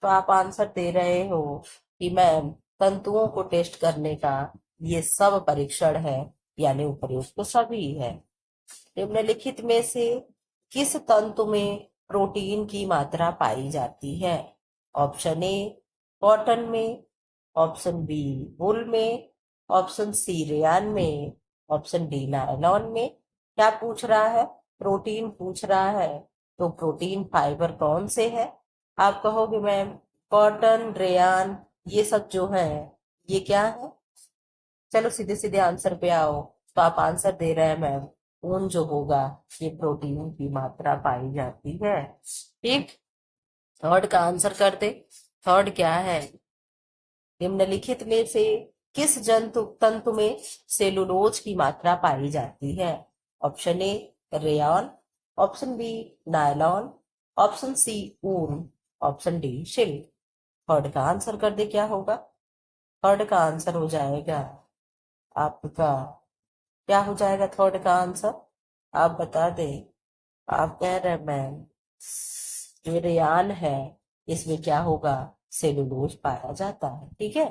तो आप आंसर दे रहे हो कि मैम तंतुओं को टेस्ट करने का ये सब परीक्षण है, यानी उपर्युक्त तो सभी है। निम्नलिखित में से किस तंतु में प्रोटीन की मात्रा पाई जाती है? ऑप्शन ए कॉटन में। ऑप्शन बी वुल में। ऑप्शन सी रेयान में। ऑप्शन डी नायलॉन में। क्या पूछ रहा है? प्रोटीन पूछ रहा है। तो प्रोटीन फाइबर कौन से है? आप कहोगे मैम कॉटन, रेयान, ये सब जो है ये क्या है? चलो सीधे सीधे आंसर पे आओ। तो आप आंसर दे रहे हैं मैम, ऊन जो होगा ये प्रोटीन की मात्रा पाई जाती है। ठीक, थर्ड का आंसर कर दे। थर्ड क्या है? निम्नलिखित में से किस जंतु तंतु में सेलुलोज की मात्रा पाई जाती है? Option A rayon, option B nylon, option C ऊन, ऑप्शन डी सिल्क। थर्ड का आंसर कर दे, क्या होगा? थर्ड का आंसर हो जाएगा आपका, क्या हो जाएगा थर्ड का आंसर? आप बता दें। आप कह रहे हैं मैम जो रेयान है इसमें क्या होगा? सेलुलोज पाया जाता है। ठीक है,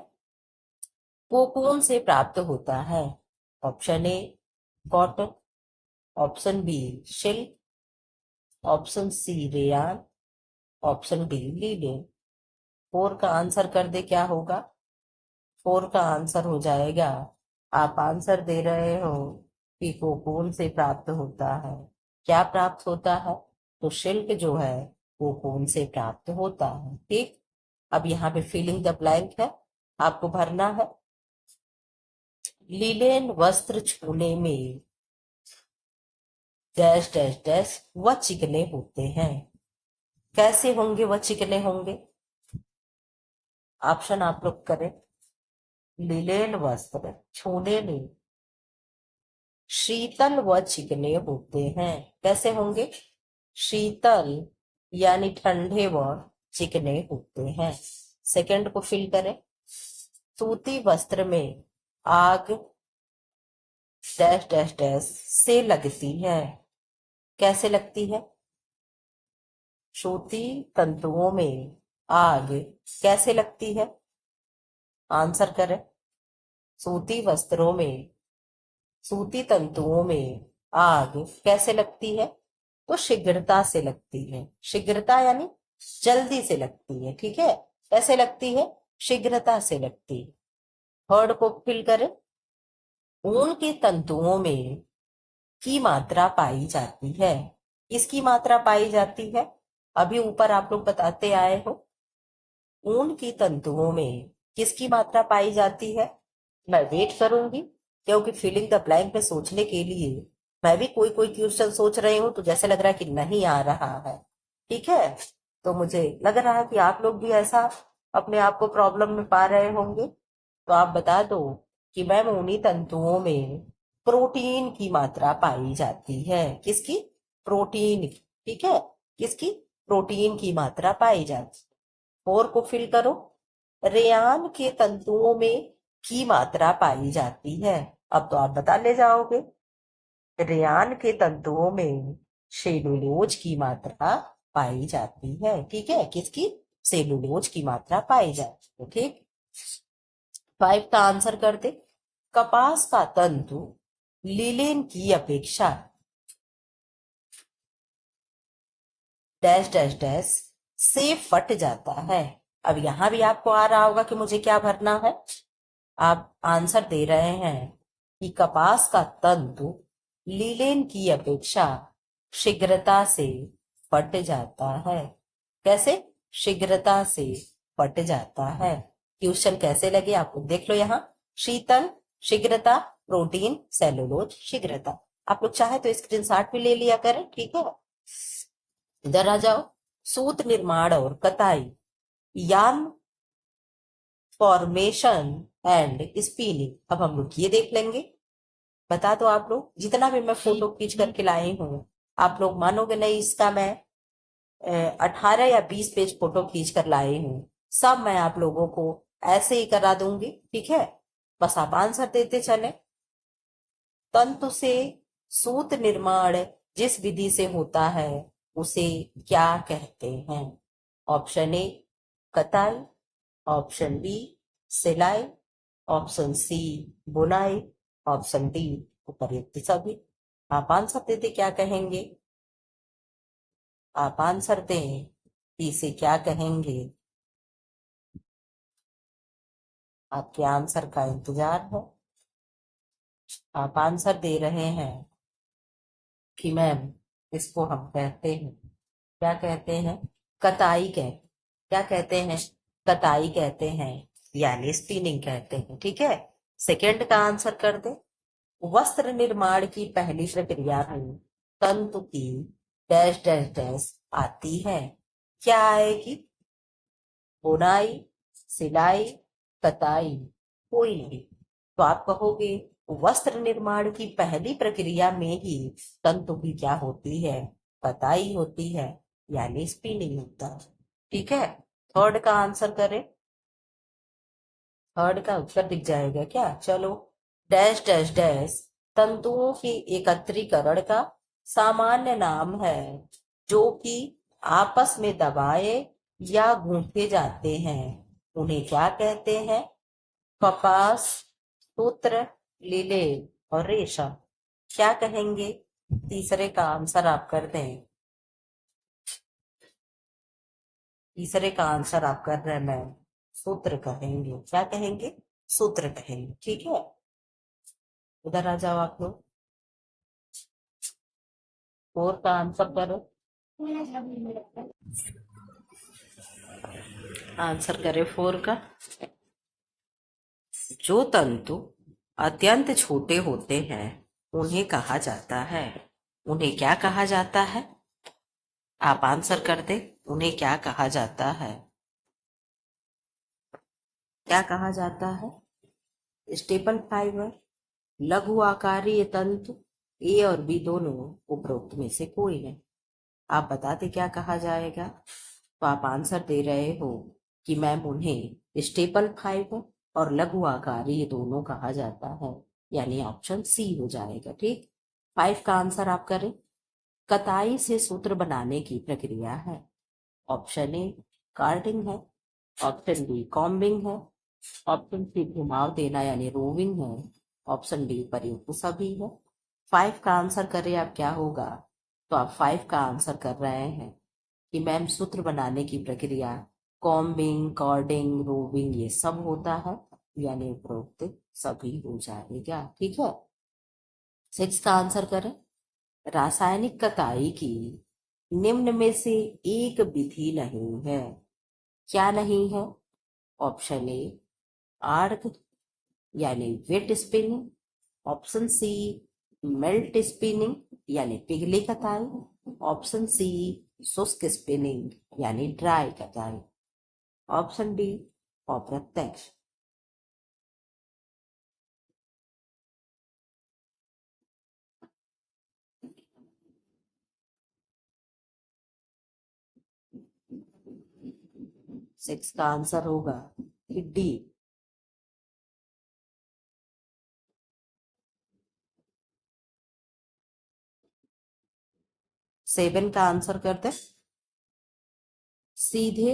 कोकून से प्राप्त होता है। Option A cotton, option B silk, option C rayon, option D linen. Four का आंसर कर दे, क्या होगा? फोर का आंसर हो जाएगा, आप आंसर दे रहे हो कि कोकून से प्राप्त होता है। क्या प्राप्त होता है? तो सिल्क जो है कोकून से प्राप्त होता है। ठीक, अब यहाँ पे फिलिंग द ब्लैंक है, आपको भरना है। लीलेन वस्त्र छूने में डैश डैश डैश वह चिकने होते हैं। कैसे होंगे वह चिकने होंगे? ऑप्शन आप लोग करें। लीलेन वस्त्र छूने में शीतल व चिकने होते हैं। कैसे होंगे? शीतल यानी ठंडे व चिकने होते हैं। सेकंड को फिल करें। सूती वस्त्र में आग डैश डैश डैश से लगती है। कैसे लगती है? सूती तंतुओं में आग कैसे लगती है? आंसर करें। सूती वस्त्रों में, सूती तंतुओं में आग कैसे लगती है? तो शीघ्रता से लगती है। शीघ्रता यानी जल्दी से लगती है। ठीक है, कैसे लगती है? शीघ्रता से लगती है। थर्ड को फिल करें। ऊन के तंतुओं में की मात्रा पाई जाती है। इसकी मात्रा पाई जाती है, अभी ऊपर आप लोग बताते आए हो। ऊन की तंतुओं में किसकी मात्रा पाई जाती है? मैं वेट करूंगी, क्योंकि फिलिंग द ब्लैंक में सोचने के लिए मैं भी कोई कोई क्वेश्चन सोच रही हूँ तो जैसे लग रहा है कि नहीं आ रहा है। ठीक है, तो मुझे लग रहा है कि आप लोग भी ऐसा अपने आप को प्रॉब्लम में पा रहे होंगे। तो आप बता दो कि मैम ऊनी तंतुओं में प्रोटीन की मात्रा पाई जाती है। किसकी? प्रोटीन की। ठीक है, किसकी? प्रोटीन की मात्रा पाई जाती है। और को फिल करो। रेयान के तंतुओं में की मात्रा पाई जाती है। अब तो आप बता ले जाओगे। रेयान के तंतुओं में सेलुलोज की मात्रा पाई जाती है। ठीक है, किसकी? सेलुलोज की मात्रा पाई जाती है। ठीक, फाइव का आंसर कर दे। कपास का तंतु लिलेन की अपेक्षा डैश डैश डैश से फट जाता है। अब यहां भी आपको आ रहा होगा कि मुझे क्या भरना है। आप आंसर दे रहे हैं कि कपास का तंतु लीलेन की अपेक्षा शीघ्रता से फट जाता है। कैसे? शीघ्रता से फट जाता है। क्वेश्चन कैसे लगे आपको देख लो यहाँ। शीतल, शीघ्रता, प्रोटीन, सेलुलोज, शीघ्रता। आप लोग चाहे तो स्क्रीनशॉट भी ले लिया करें। ठीक है, इधर आ जाओ। सूत निर्माण और कताई, यार्न फॉर्मेशन एंड स्पिनिंग। अब हम लोग ये देख लेंगे। बता दो आप लोग, जितना भी मैं फोटो खींच करके लाई हूँ, आप लोग मानोगे नहीं, इसका मैं 18 या 20 पेज फोटो खींच कर लाई हूँ। सब मैं आप लोगों को ऐसे ही करा दूंगी। ठीक है, बस आप आंसर देते चले। तंतु से सूत निर्माण जिस विधि से होता है उसे क्या कहते हैं? ऑप्शन ए कताई, ऑप्शन बी सिलाई, ऑप्शन सी बुनाई, ऑप्शन डी उपर्युक्त सभी। आप आंसर देते क्या कहेंगे? आप आंसर दें कि इसे क्या कहेंगे। आपके आंसर का इंतजार है। आप आंसर दे रहे हैं कि मैम इसको हम कहते हैं, क्या कहते हैं? कताई। क्या कहते हैं? कताई कहते हैं यानी स्पिनिंग कहते हैं। ठीक है, सेकंड का आंसर कर दे। वस्त्र निर्माण की पहली प्रक्रिया में तंतु की डैश डैश डैश आती है। क्या आएगी? बुनाई, सिलाई, कताई, कोई नहीं। तो आप कहोगे वस्त्र निर्माण की पहली प्रक्रिया में ही तंतु की क्या होती है? कताई होती है, यानी स्पिनिंग होता है। ठीक है, थर्ड का आंसर करें। थर्ड का उत्तर दिख जाएगा क्या? चलो, डैश डैश डैश तंतुओं के एकत्रीकरण का सामान्य नाम है, जो कि आपस में दबाए या गूंथे जाते हैं। उन्हें क्या कहते हैं? कपास, सूत्र, लीले और रेशम। क्या कहेंगे? तीसरे का आंसर आप कर दें। तीसरे का आंसर आप कर रहे हैं मैम, सूत्र कहेंगे। क्या कहेंगे? सूत्र कहेंगे। ठीक है, उधर आ जाओ आप लोग, फोर का आंसर करो। आंसर करे फोर का। जो तंतु अत्यंत छोटे होते हैं उन्हें कहा जाता है, उन्हें क्या कहा जाता है? आप आंसर कर दे, उन्हें क्या कहा जाता है? क्या कहा जाता है? स्टेपल फाइबर, लघु आकारीय तंतु, ए और बी दोनों, उपरोक्त में से कोई नहीं। आप बताते क्या कहा जाएगा? तो आप आंसर दे रहे हो कि मैम उन्हें स्टेपल फाइबर और लघु आकार ये दोनों कहा जाता है, यानी ऑप्शन सी हो जाएगा। ठीक, फाइव का आंसर आप करें। कताई से सूत्र बनाने की प्रक्रिया है। ऑप्शन ए कार्डिंग है, ऑप्शन बी कॉम्बिंग है, ऑप्शन सी घुमाव देना यानी रोविंग है, ऑप्शन डी प्रयुक्त सभी है। फाइव का आंसर करें आप, क्या होगा? तो आप फाइव का आंसर कर रहे हैं कि मैम सूत्र बनाने की प्रक्रिया कॉम्बिंग, कॉर्डिंग, रोविंग ये सब होता है, यानी उपरोक्त सभी हो जाएगा। ठीक है, सिक्स का आंसर करें। रासायनिक कताई की निम्न में से एक विधि नहीं है। क्या नहीं है? ऑप्शन ए आर्क यानी wet spinning, option C melt spinning यानी पिघली कताई, ऑप्शन सी शुष्क स्पिनिंग यानी ड्राई कताई, ऑप्शन डी अप्रत्यक्ष। सिक्स का आंसर होगा कि डी। सेवन का आंसर करते सीधे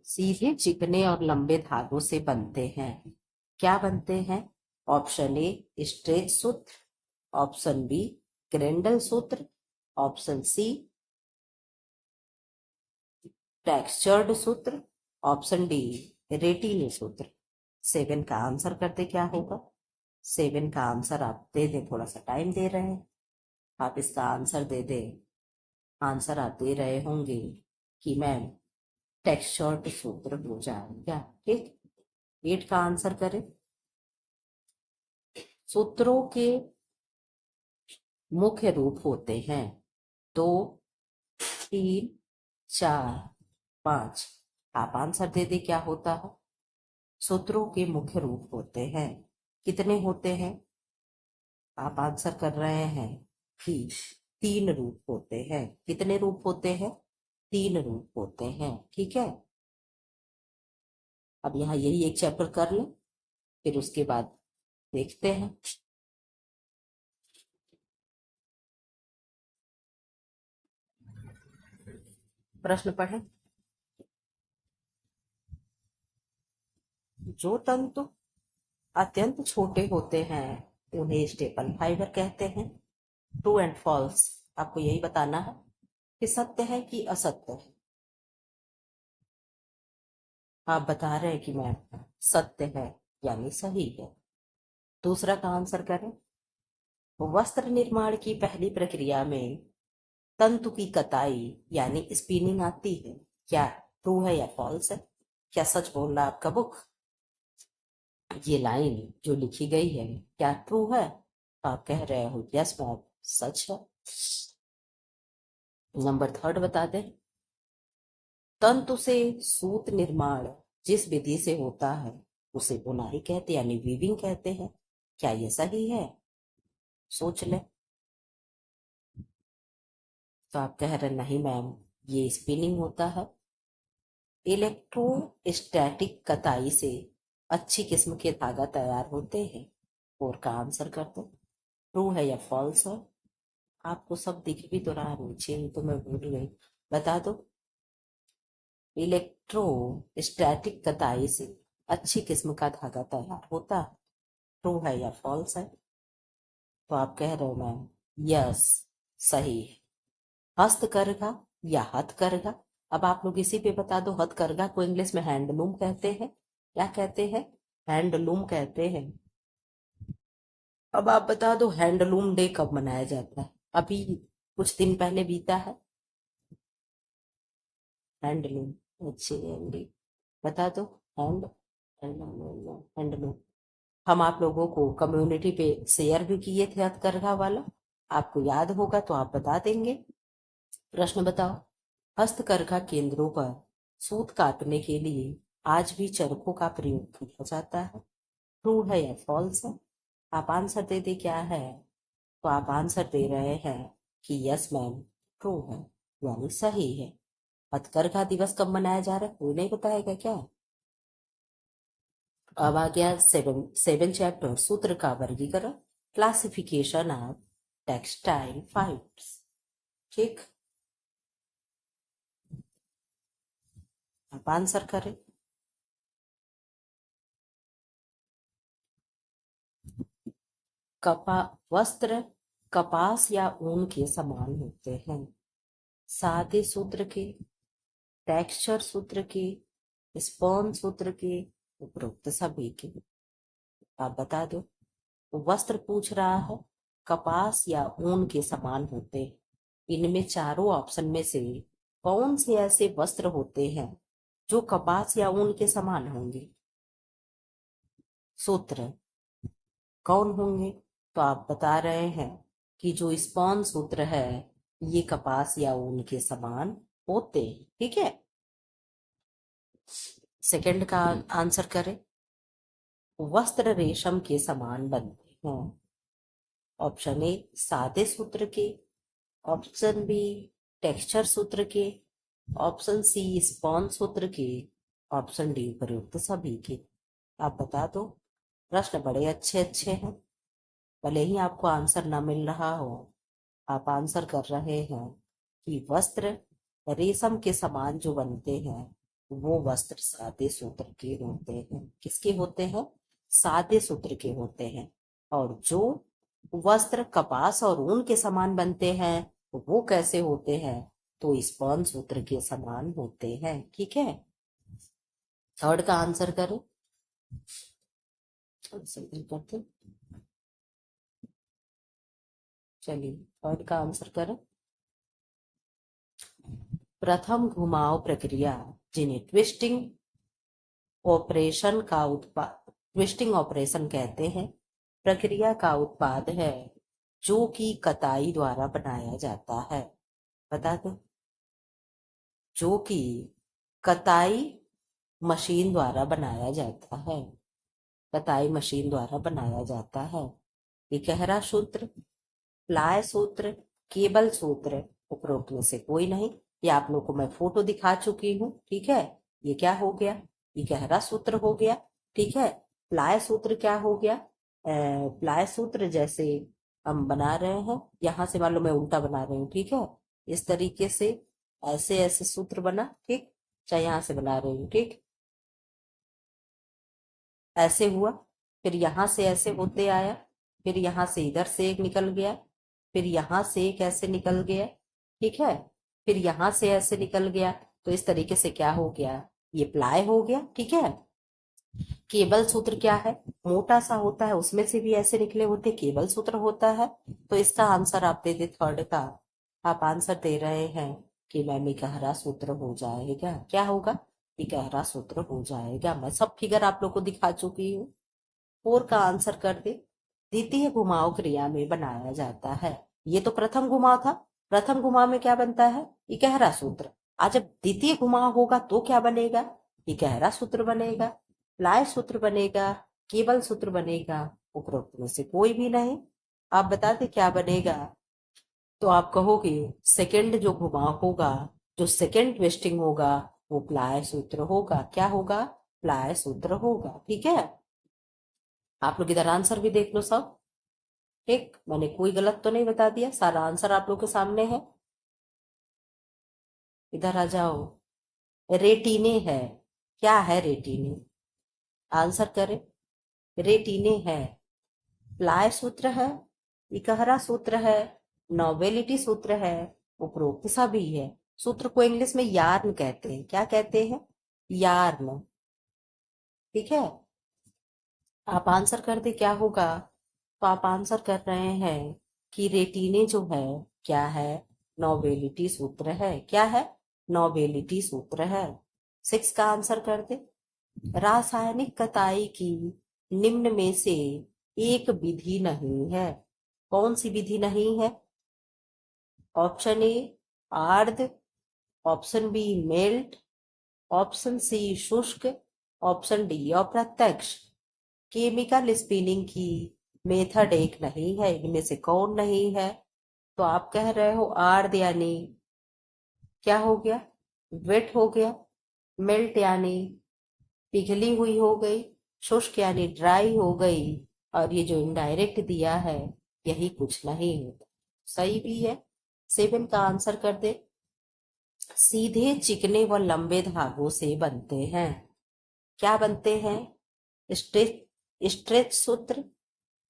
सीधे चिकने और लंबे धागों से बनते हैं। क्या बनते हैं? ऑप्शन ए स्ट्रेच सूत्र, ऑप्शन बी ग्रेंडल सूत्र, ऑप्शन सी टेक्सचर्ड सूत्र, ऑप्शन डी रेटिनी सूत्र। सेवन का आंसर करते क्या होगा? सेवन का आंसर आप दे दें, थोड़ा सा टाइम दे रहे हैं, आप इसका आंसर दे दें। आंसर आप दे रहे होंगे कि मैम टेक्सचर्ड सूत्र हो जाएगा। ठीक, एट का आंसर करें। सूत्रों के मुख्य रूप होते हैं दो, तीन, चार, पांच। आप आंसर दे दे क्या होता है? सूत्रों के मुख्य रूप होते हैं, कितने होते हैं? आप आंसर कर रहे हैं कि तीन रूप होते हैं। कितने रूप होते हैं? तीन रूप होते हैं। ठीक है, अब यहाँ यही एक चैप्टर कर लें, फिर उसके बाद देखते हैं। प्रश्न पढ़ें। जो तंतु अत्यंत छोटे होते हैं उन्हें स्टेपल फाइबर कहते हैं। ट्रू एंड फॉल्स आपको यही बताना है कि सत्य है कि असत्य है। आप बता रहे हैं कि मैम सत्य है, यानी सही है। दूसरा का आंसर करें। वस्त्र निर्माण की पहली प्रक्रिया में तंतु की कताई यानी स्पिनिंग आती है। क्या ट्रू है या फॉल्स है? क्या सच बोल रहा है आपका बुक? ये लाइन जो लिखी गई है क्या ट्रू है? आप कह रहे हो यस मैम, सच है। नंबर थर्ड बता दें। तंतु से सूत निर्माण जिस विधि से होता है उसे बुनाई कहते हैं यानी वीविंग कहते हैं। क्या ये सही है? सोच ले। तो आप कह रहे नहीं मैम, ये स्पिनिंग होता है। इलेक्ट्रोस्टैटिक कताई से अच्छी किस्म के धागा तैयार होते हैं। और का आंसर कर दो, ट्रू है या फॉल्स है? आपको सब दिख भी तो रहा है नीचे, ही तो मैं भूल गई। बता दो। इलेक्ट्रोस्टैटिक कताई से अच्छी किस्म का धागा तैयार होता है। ट्रू है या फॉल्स है? तो आप कह रहे हो मैम यस, सही है। हस्तकरघा या हथकरघा। अब आप लोग इसी पे बता दो, हथकरघा को इंग्लिश में हैंडलूम कहते हैं। क्या कहते हैं? हैंडलूम कहते हैं। अब आप बता दो हैंडलूम डे कब मनाया जाता है? अभी कुछ दिन पहले बीता है हैंडलूम। अच्छी है, बता दो। हैंड हैंडलूम हम आप लोगों को कम्युनिटी पे शेयर भी किए थे हथकरघा वाला, आपको याद होगा तो आप बता देंगे। प्रश्न बताओ। हस्तकरघा केंद्रों पर सूत काटने के लिए आज भी चरखों का प्रयोग किया जाता है। ट्रू है या फॉल्स है? आप आंसर दे दे क्या है। तो आप आंसर दे रहे हैं कि यस मैम, ट्रू है यानी सही है। हथकरघा दिवस कब मनाया जा रहा है कोई नहीं बताएगा क्या? अब आ गया सेवन चैप्टर सूत्र का वर्गीकरण, क्लासिफिकेशन ऑफ टेक्सटाइल फाइब्स। ठीक, आप आंसर करें। कपा वस्त्र कपास या ऊन के समान होते हैं। सादे सूत्र के, टेक्सचर सूत्र के, स्पॉन सूत्र के, उपरोक्त सभी के। आप बता दो। वस्त्र पूछ रहा है, कपास या ऊन के समान होते हैं। इनमें चारों ऑप्शन में से कौन से ऐसे वस्त्र होते हैं जो कपास या ऊन के समान होंगे? सूत्र कौन होंगे? तो आप बता रहे हैं कि जो स्पॉन सूत्र है ये कपास या ऊन के समान होते हैं। ठीक है, सेकंड का आंसर करें। वस्त्र रेशम के समान बनते हैं। ऑप्शन ए सादे सूत्र के, ऑप्शन बी टेक्सचर सूत्र के, ऑप्शन सी स्पॉन सूत्र के, ऑप्शन डी उपयुक्त सभी के। आप बता दो। प्रश्न बड़े अच्छे अच्छे हैं, भले ही आपको आंसर ना मिल रहा हो, आप आंसर कर रहे हैं कि वस्त्र रेशम के समान जो बनते हैं वो वस्त्र सादे सूत्र के होते हैं। किसके होते हैं? सादे सूत्र के होते हैं। और जो वस्त्र कपास और ऊन के समान बनते हैं वो कैसे होते हैं? तो स्पॉन सूत्र के समान होते हैं। ठीक है, थर्ड का आंसर करो। करते चलिए, थर्ड का आंसर करें। प्रथम घुमाव प्रक्रिया जिन्हें ट्विस्टिंग ऑपरेशन कहते हैं, प्रक्रिया का उत्पाद है जो कि कताई द्वारा बनाया जाता है। बता दो। जो कि कताई मशीन द्वारा बनाया जाता है, कताई मशीन द्वारा बनाया जाता है। इकहरा सूत्र, प्लाय सूत्र, केबल सूत्र, उपरोक्त में से कोई नहीं। ये आप लोग को मैं फोटो दिखा चुकी हूँ। ठीक है, ये क्या हो गया? ये गहरा सूत्र हो गया। ठीक है, प्लाय सूत्र क्या हो गया? प्लाय सूत्र जैसे हम बना रहे हैं, यहाँ से मान लो मैं उल्टा बना रही हूँ। ठीक है, इस तरीके से ऐसे ऐसे सूत्र बना। ठीक, चाहे यहाँ से बना रही हूँ। ठीक, ऐसे हुआ, फिर यहाँ से ऐसे होते आया, फिर यहाँ से इधर से एक निकल गया, फिर यहाँ से एक ऐसे निकल गया। ठीक है, फिर यहाँ से ऐसे निकल गया। तो इस तरीके से क्या हो गया? ये प्लाय हो गया। ठीक है, केबल सूत्र क्या है? मोटा सा होता है, उसमें से भी ऐसे निकले होते केबल सूत्र होता है। तो इसका आंसर आप दे दे थर्ड का। आप आंसर दे रहे हैं कि मैम इकहरा सूत्र हो जाएगा। क्या होगा? इकहरा सूत्र हो जाएगा। मैं सब फिगर आप लोग को दिखा चुकी हूँ। फोर का आंसर कर दे। द्वितीय घुमाव क्रिया में बनाया जाता है। ये तो प्रथम घुमाव था। प्रथम घुमाव में क्या बनता है? इकहरा सूत्र। आज जब द्वितीय घुमाव होगा तो क्या बनेगा? इकहरा सूत्र बनेगा, लाय सूत्र बनेगा, केवल सूत्र बनेगा। उपरोक्त में से कोई भी नहीं। आप बता दे क्या बनेगा? तो आप कहोगे सेकंड जो घुमाव होगा, जो सेकंड ट्विस्टिंग होगा, वो प्लाय सूत्र होगा। क्या होगा? प्लाय सूत्र होगा। ठीक है, आप लोग इधर आंसर भी देख लो सब। ठीक, मैंने कोई गलत तो नहीं बता दिया, सारा आंसर आप लोग के सामने है। इधर आ जाओ। रेटिने है। क्या है रेटिने? आंसर करें। रेटिने है, प्लाय सूत्र है, इकहरा सूत्र है, नोबेलिटी सूत्र है, उपरोक्त सभी है। सूत्र को इंग्लिश में यार्न कहते हैं। क्या कहते हैं? यार्न। ठीक है, आप आंसर कर दे क्या होगा। तो आप आंसर कर रहे हैं कि रेटिने जो है क्या है? नोबेलिटी सूत्र है। क्या है? नोबेलिटी सूत्र है। सिक्स का आंसर कर दे। रासायनिक कताई की निम्न में से एक विधि नहीं है। कौन सी विधि नहीं है? ऑप्शन ए आर्द्र, option B melt, option C शुष्क, ऑप्शन डी अप्रत्यक्ष। केमिकल स्पिनिंग की मेथड एक नहीं है, इनमें से कौन नहीं है? तो आप कह रहे हो आर्द्र यानी क्या हो गया? वेट हो गया। मेल्ट यानी पिघली हुई हो गई। शुष्क यानी ड्राई हो गई। और ये जो इनडायरेक्ट दिया है यही कुछ नहीं होता। सही भी है। सेवन का आंसर कर दे। सीधे चिकने व लंबे धागों से बनते हैं। क्या बनते हैं? स्ट्रेच स्ट्रेच सूत्र,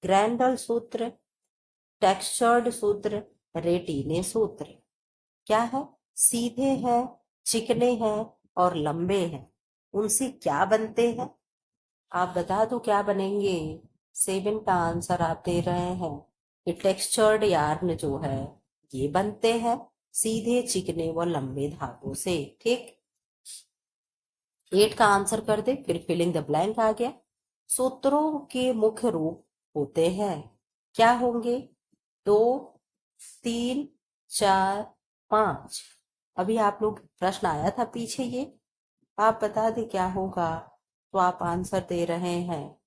ग्रैंडल सूत्र, टेक्सचर्ड सूत्र, रेटिने सूत्र। क्या है? सीधे हैं, चिकने हैं और लंबे हैं। उनसे क्या बनते हैं? आप बता दो क्या बनेंगे। सेवन का आंसर आप दे रहे हैं कि टेक्सचर्ड यार्न जो है ये बनते हैं सीधे चिकने व लंबे धागों से। ठीक, एट का आंसर कर दे। फिर फिलिंग द ब्लैंक आ गया। सूत्रों के मुख्य रूप होते हैं। क्या होंगे? दो, तीन, चार, पांच। अभी आप लोग प्रश्न आया था पीछे ये। आप बता दे क्या होगा। तो आप आंसर दे रहे हैं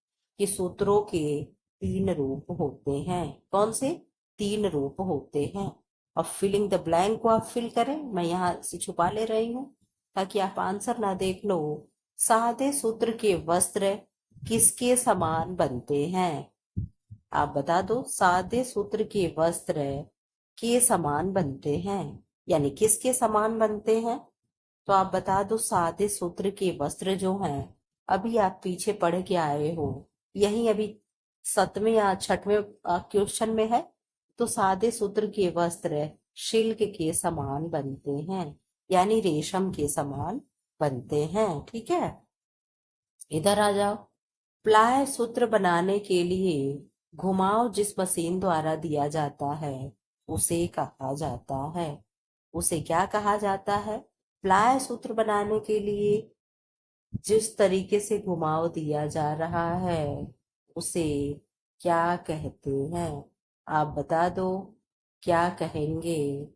कि सूत्रों के तीन रूप होते हैं। कौन से? तीन रूप होते हैं। अब फिलिंग द ब्लैंक को आप फिल करें। मैं यहाँ से छुपा ले रही हूँ ताकि आप आंसर ना देख लो। सादे सूत्र के वस्त्र किसके समान बनते हैं? आप बता दो। सादे सूत्र के वस्त्र के समान बनते हैं यानी किसके समान बनते हैं? तो आप बता दो। सादे सूत्र के वस्त्र जो हैं, अभी आप पीछे पढ़ के आए हो, यही अभी 7वें या 6वें क्वेश्चन में है। तो सादे सूत्र के वस्त्र सिल्क के समान बनते हैं यानी रेशम के समान बनते हैं। ठीक है, इधर आ जाओ। प्लाय सूत्र बनाने के लिए घुमाव जिस मशीन द्वारा दिया जाता है उसे कहा जाता है। उसे क्या कहा जाता है? प्लाय सूत्र बनाने के लिए जिस तरीके से घुमाव दिया जा रहा है उसे क्या कहते हैं? आप बता दो क्या कहेंगे।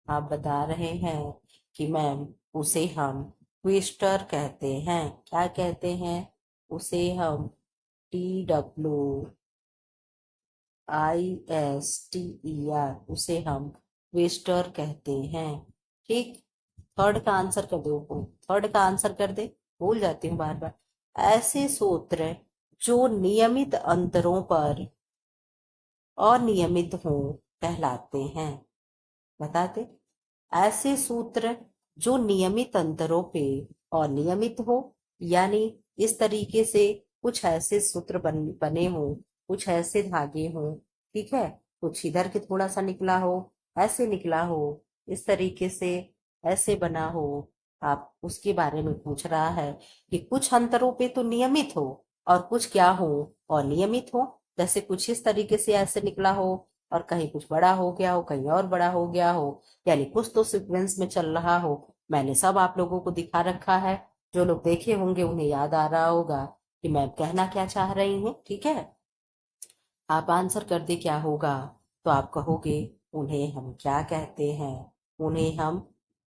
आप बता रहे हैं कि मैम उसे हम ट्विस्टर कहते हैं। क्या कहते हैं? उसे हम TWISTER, उसे हम ट्विस्टर कहते हैं। ठीक, थर्ड का आंसर कर दो। थर्ड का आंसर कर दे, भूल जाती हूँ बार बार। ऐसे सूत्र जो नियमित अंतरों पर अनियमित हो कहलाते हैं। बताते। ऐसे सूत्र जो नियमित अंतरों पे अनियमित हो, यानी इस तरीके से कुछ ऐसे सूत्र बने हो, कुछ ऐसे धागे हो। ठीक है, कुछ इधर के थोड़ा सा निकला हो, ऐसे निकला हो, इस तरीके से ऐसे बना हो, आप उसके बारे में पूछ रहा है कि कुछ अंतरों पे तो नियमित हो और कुछ क्या हो, अनियमित हो। जैसे कुछ इस तरीके से ऐसे निकला हो और कहीं कुछ बड़ा हो गया हो, कहीं और बड़ा हो गया हो, यानी कुछ तो सीक्वेंस में चल रहा हो। मैंने सब आप लोगों को दिखा रखा है। जो लोग देखे होंगे उन्हें याद आ रहा होगा कि मैं कहना क्या चाह रही हूँ। ठीक है, आप आंसर कर दे क्या होगा। तो आप कहोगे उन्हें हम क्या कहते हैं, उन्हें हम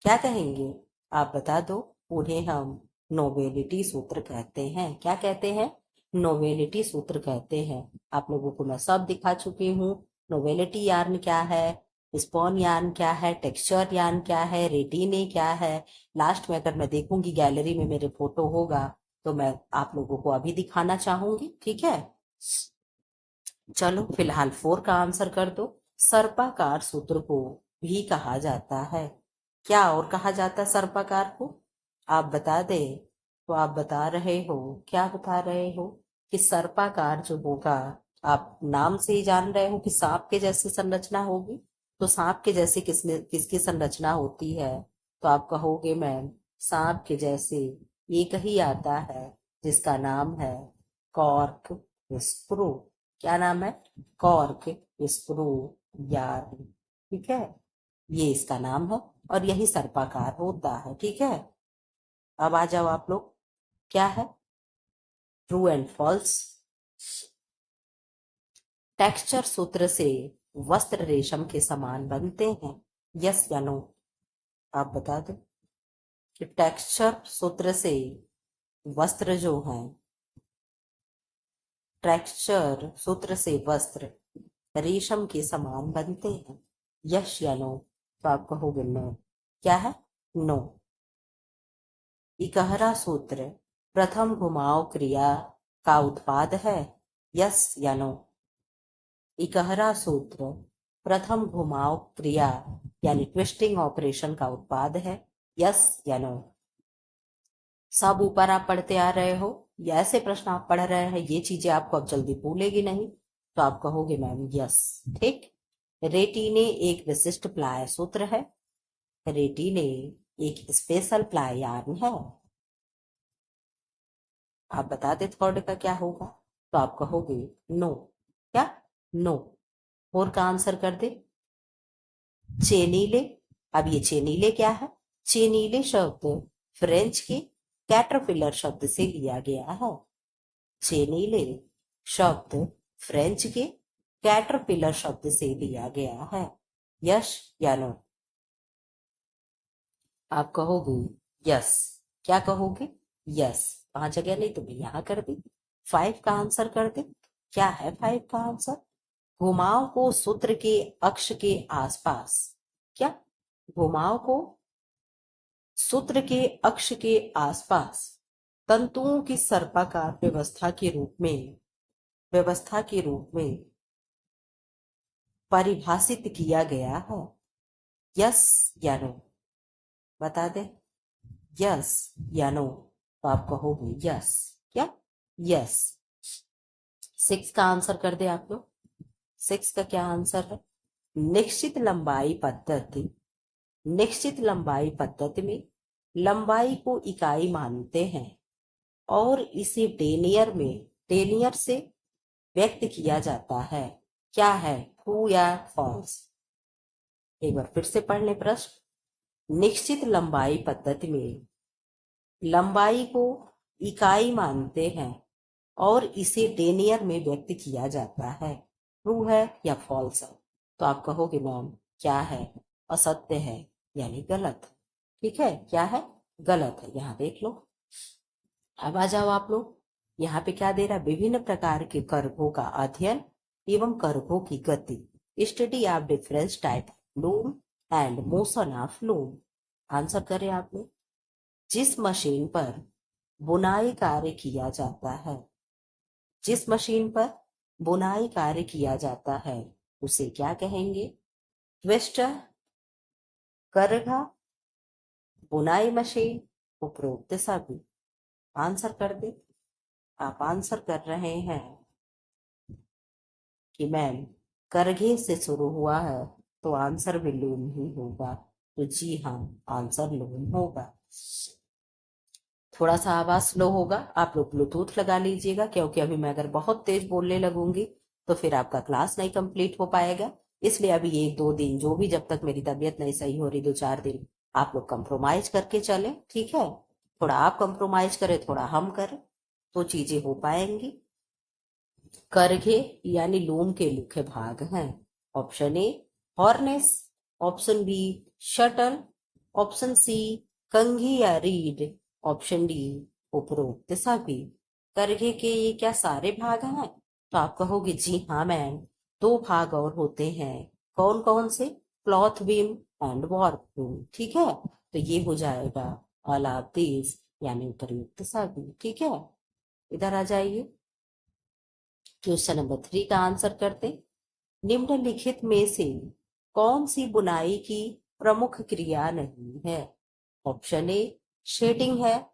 क्या कहेंगे। आप बता दो। उन्हें हम नोवेलिटी सूत्र कहते हैं। क्या कहते हैं? नोवेलिटी सूत्र कहते हैं। आप लोगों को मैं सब दिखा चुकी हूँ। नोवेलिटी यार्न क्या है, स्पॉन यार्न क्या है, टेक्सचर यार्न क्या है, रेटिने क्या है। लास्ट में अगर मैं देखूंगी गैलरी में मेरे फोटो होगा तो मैं आप लोगों को अभी दिखाना चाहूंगी। ठीक है, चलो फिलहाल 4 का आंसर कर दो। सर्पाकार सूत्र को भी कहा जाता है। क्या और कहा जाता है सर्पाकार को? आप बता दे। तो आप बता रहे हो, क्या बता रहे हो कि सर्पाकार जो होगा, आप नाम से ही जान रहे हो कि सांप के जैसी संरचना होगी। तो सांप के जैसे किसकी संरचना होती है? तो आप कहोगे मैम सांप के जैसे एक ही आता है जिसका नाम है कॉर्क स्क्रू। क्या नाम है? Cork screw yarn. ठीक है, ये इसका नाम है और यही सर्पाकार होता है। ठीक है, अब आ जाओ आप लोग। क्या है? True and false. टेक्सचर सूत्र से वस्त्र रेशम के समान बनते हैं। यस या नो? आप बता दो कि टेक्सचर सूत्र से वस्त्र जो है, टेक्सचर सूत्र से वस्त्र रेशम के समान बनते हैं। यस या नो? तो आप कहोगे नो। क्या है? नो। इकहरा सूत्र प्रथम घुमाव क्रिया का उत्पाद है। यस या नो? इकहरा सूत्र प्रथम घुमाव क्रिया यानी ट्विस्टिंग ऑपरेशन का उत्पाद है। यस या नो? सब ऊपर आप पढ़ते आ रहे हो या ऐसे प्रश्न आप पढ़ रहे हैं, ये चीजें आपको अब जल्दी भूलेगी नहीं। तो आप कहोगे मैम यस। ठीक। रेटिने एक विशिष्ट प्लाय सूत्र है। रेटिने एक स्पेशल प्लाई यार्न है। आप बता दे थर्ड का क्या होगा। तो आप कहोगे नो। क्या? नो। फोर का आंसर कर दे। चेनीले। अब ये चेनीले क्या है? चेनीले शब्द फ्रेंच के कैटरपिलर शब्द से लिया गया है। चेनीले शब्द फ्रेंच के कैटरपिलर शब्द से लिया गया है। यस या नो? आप कहोगे यस। क्या कहोगे? यस। 5 जगह नहीं तो मैं यहां कर दी। 5 का आंसर कर दे। क्या है 5 का आंसर? घुमाव को सूत्र के अक्ष के आसपास। क्या? घुमाव को सूत्र के अक्ष के आसपास तंतुओं की सर्पाकार व्यवस्था के रूप में परिभाषित किया गया है। यस या नो? बता दे। यस या नो? तो आप कहोगे यस। क्या? यस। 6 का आंसर कर दे आप लोग। 6 का क्या आंसर है? निश्चित लंबाई पद्धति। निश्चित लंबाई पद्धति में लंबाई को इकाई मानते हैं और इसे डेनियर से व्यक्त किया जाता है। क्या है? ट्रू या फॉल्स? एक बार फिर से पढ़ ले प्रश्न। निश्चित लंबाई पद्धति में लंबाई को इकाई मानते हैं और इसे डेनियर में व्यक्त किया जाता है। ट्रू है या फॉल्स है? तो आप कहोगे मैम क्या है? असत्य है, यानी गलत है। ठीक है, क्या है? गलत है। यहां देख लो। अब आ जाओ आप लोग। यहाँ पे क्या दे रहा है? विभिन्न प्रकार के कर्वों का अध्ययन एवं कर्वों की गति। Study of difference type loom and motion of loom. Answer करें आप लोग। जिस मशीन पर बुनाई कार्य किया जाता है, जिस मशीन पर बुनाई कार्य किया जाता है उसे क्या कहेंगे? ट्विस्टर, करघा, बुनाई मशीन, उपरोक्त सभी। आंसर कर दे। आप आंसर कर रहे हैं कि मैम करघे से शुरू हुआ है तो आंसर भी लूम ही होगा। तो जी हाँ, आंसर लूम होगा। थोड़ा सा आवाज स्लो होगा, आप लोग ब्लूटूथ लगा लीजिएगा, क्योंकि अभी मैं अगर बहुत तेज बोलने लगूंगी तो फिर आपका क्लास नहीं कंप्लीट हो पाएगा। इसलिए अभी 1-2 दिन जो भी, जब तक मेरी तबीयत नहीं सही हो रही, 2-4 दिन आप लोग कंप्रोमाइज करके चले, ठीक है। थोड़ा आप कंप्रोमाइज करें, थोड़ा हम करें, तो चीजें हो पाएंगी। करघे यानी लोम के मुख्य भाग हैं। Option A harness, option B shuttle, option C कंघी या रीड, ऑप्शन डी उपरोक्त सभी। करघे के ये क्या सारे भाग हैं? तो आप कहोगे जी हाँ मैम, 2 भाग और होते हैं। कौन कौन से? Cloth beam and warp beam, ठीक है। तो ये हो जाएगा ऑल ऑफ दिस यानी उपयुक्त सभी, ठीक है। इधर आ जाइए, क्वेश्चन नंबर 3 का आंसर करते। निम्नलिखित में से कौन सी बुनाई की प्रमुख क्रिया नहीं है? ऑप्शन ए शेडिंग है,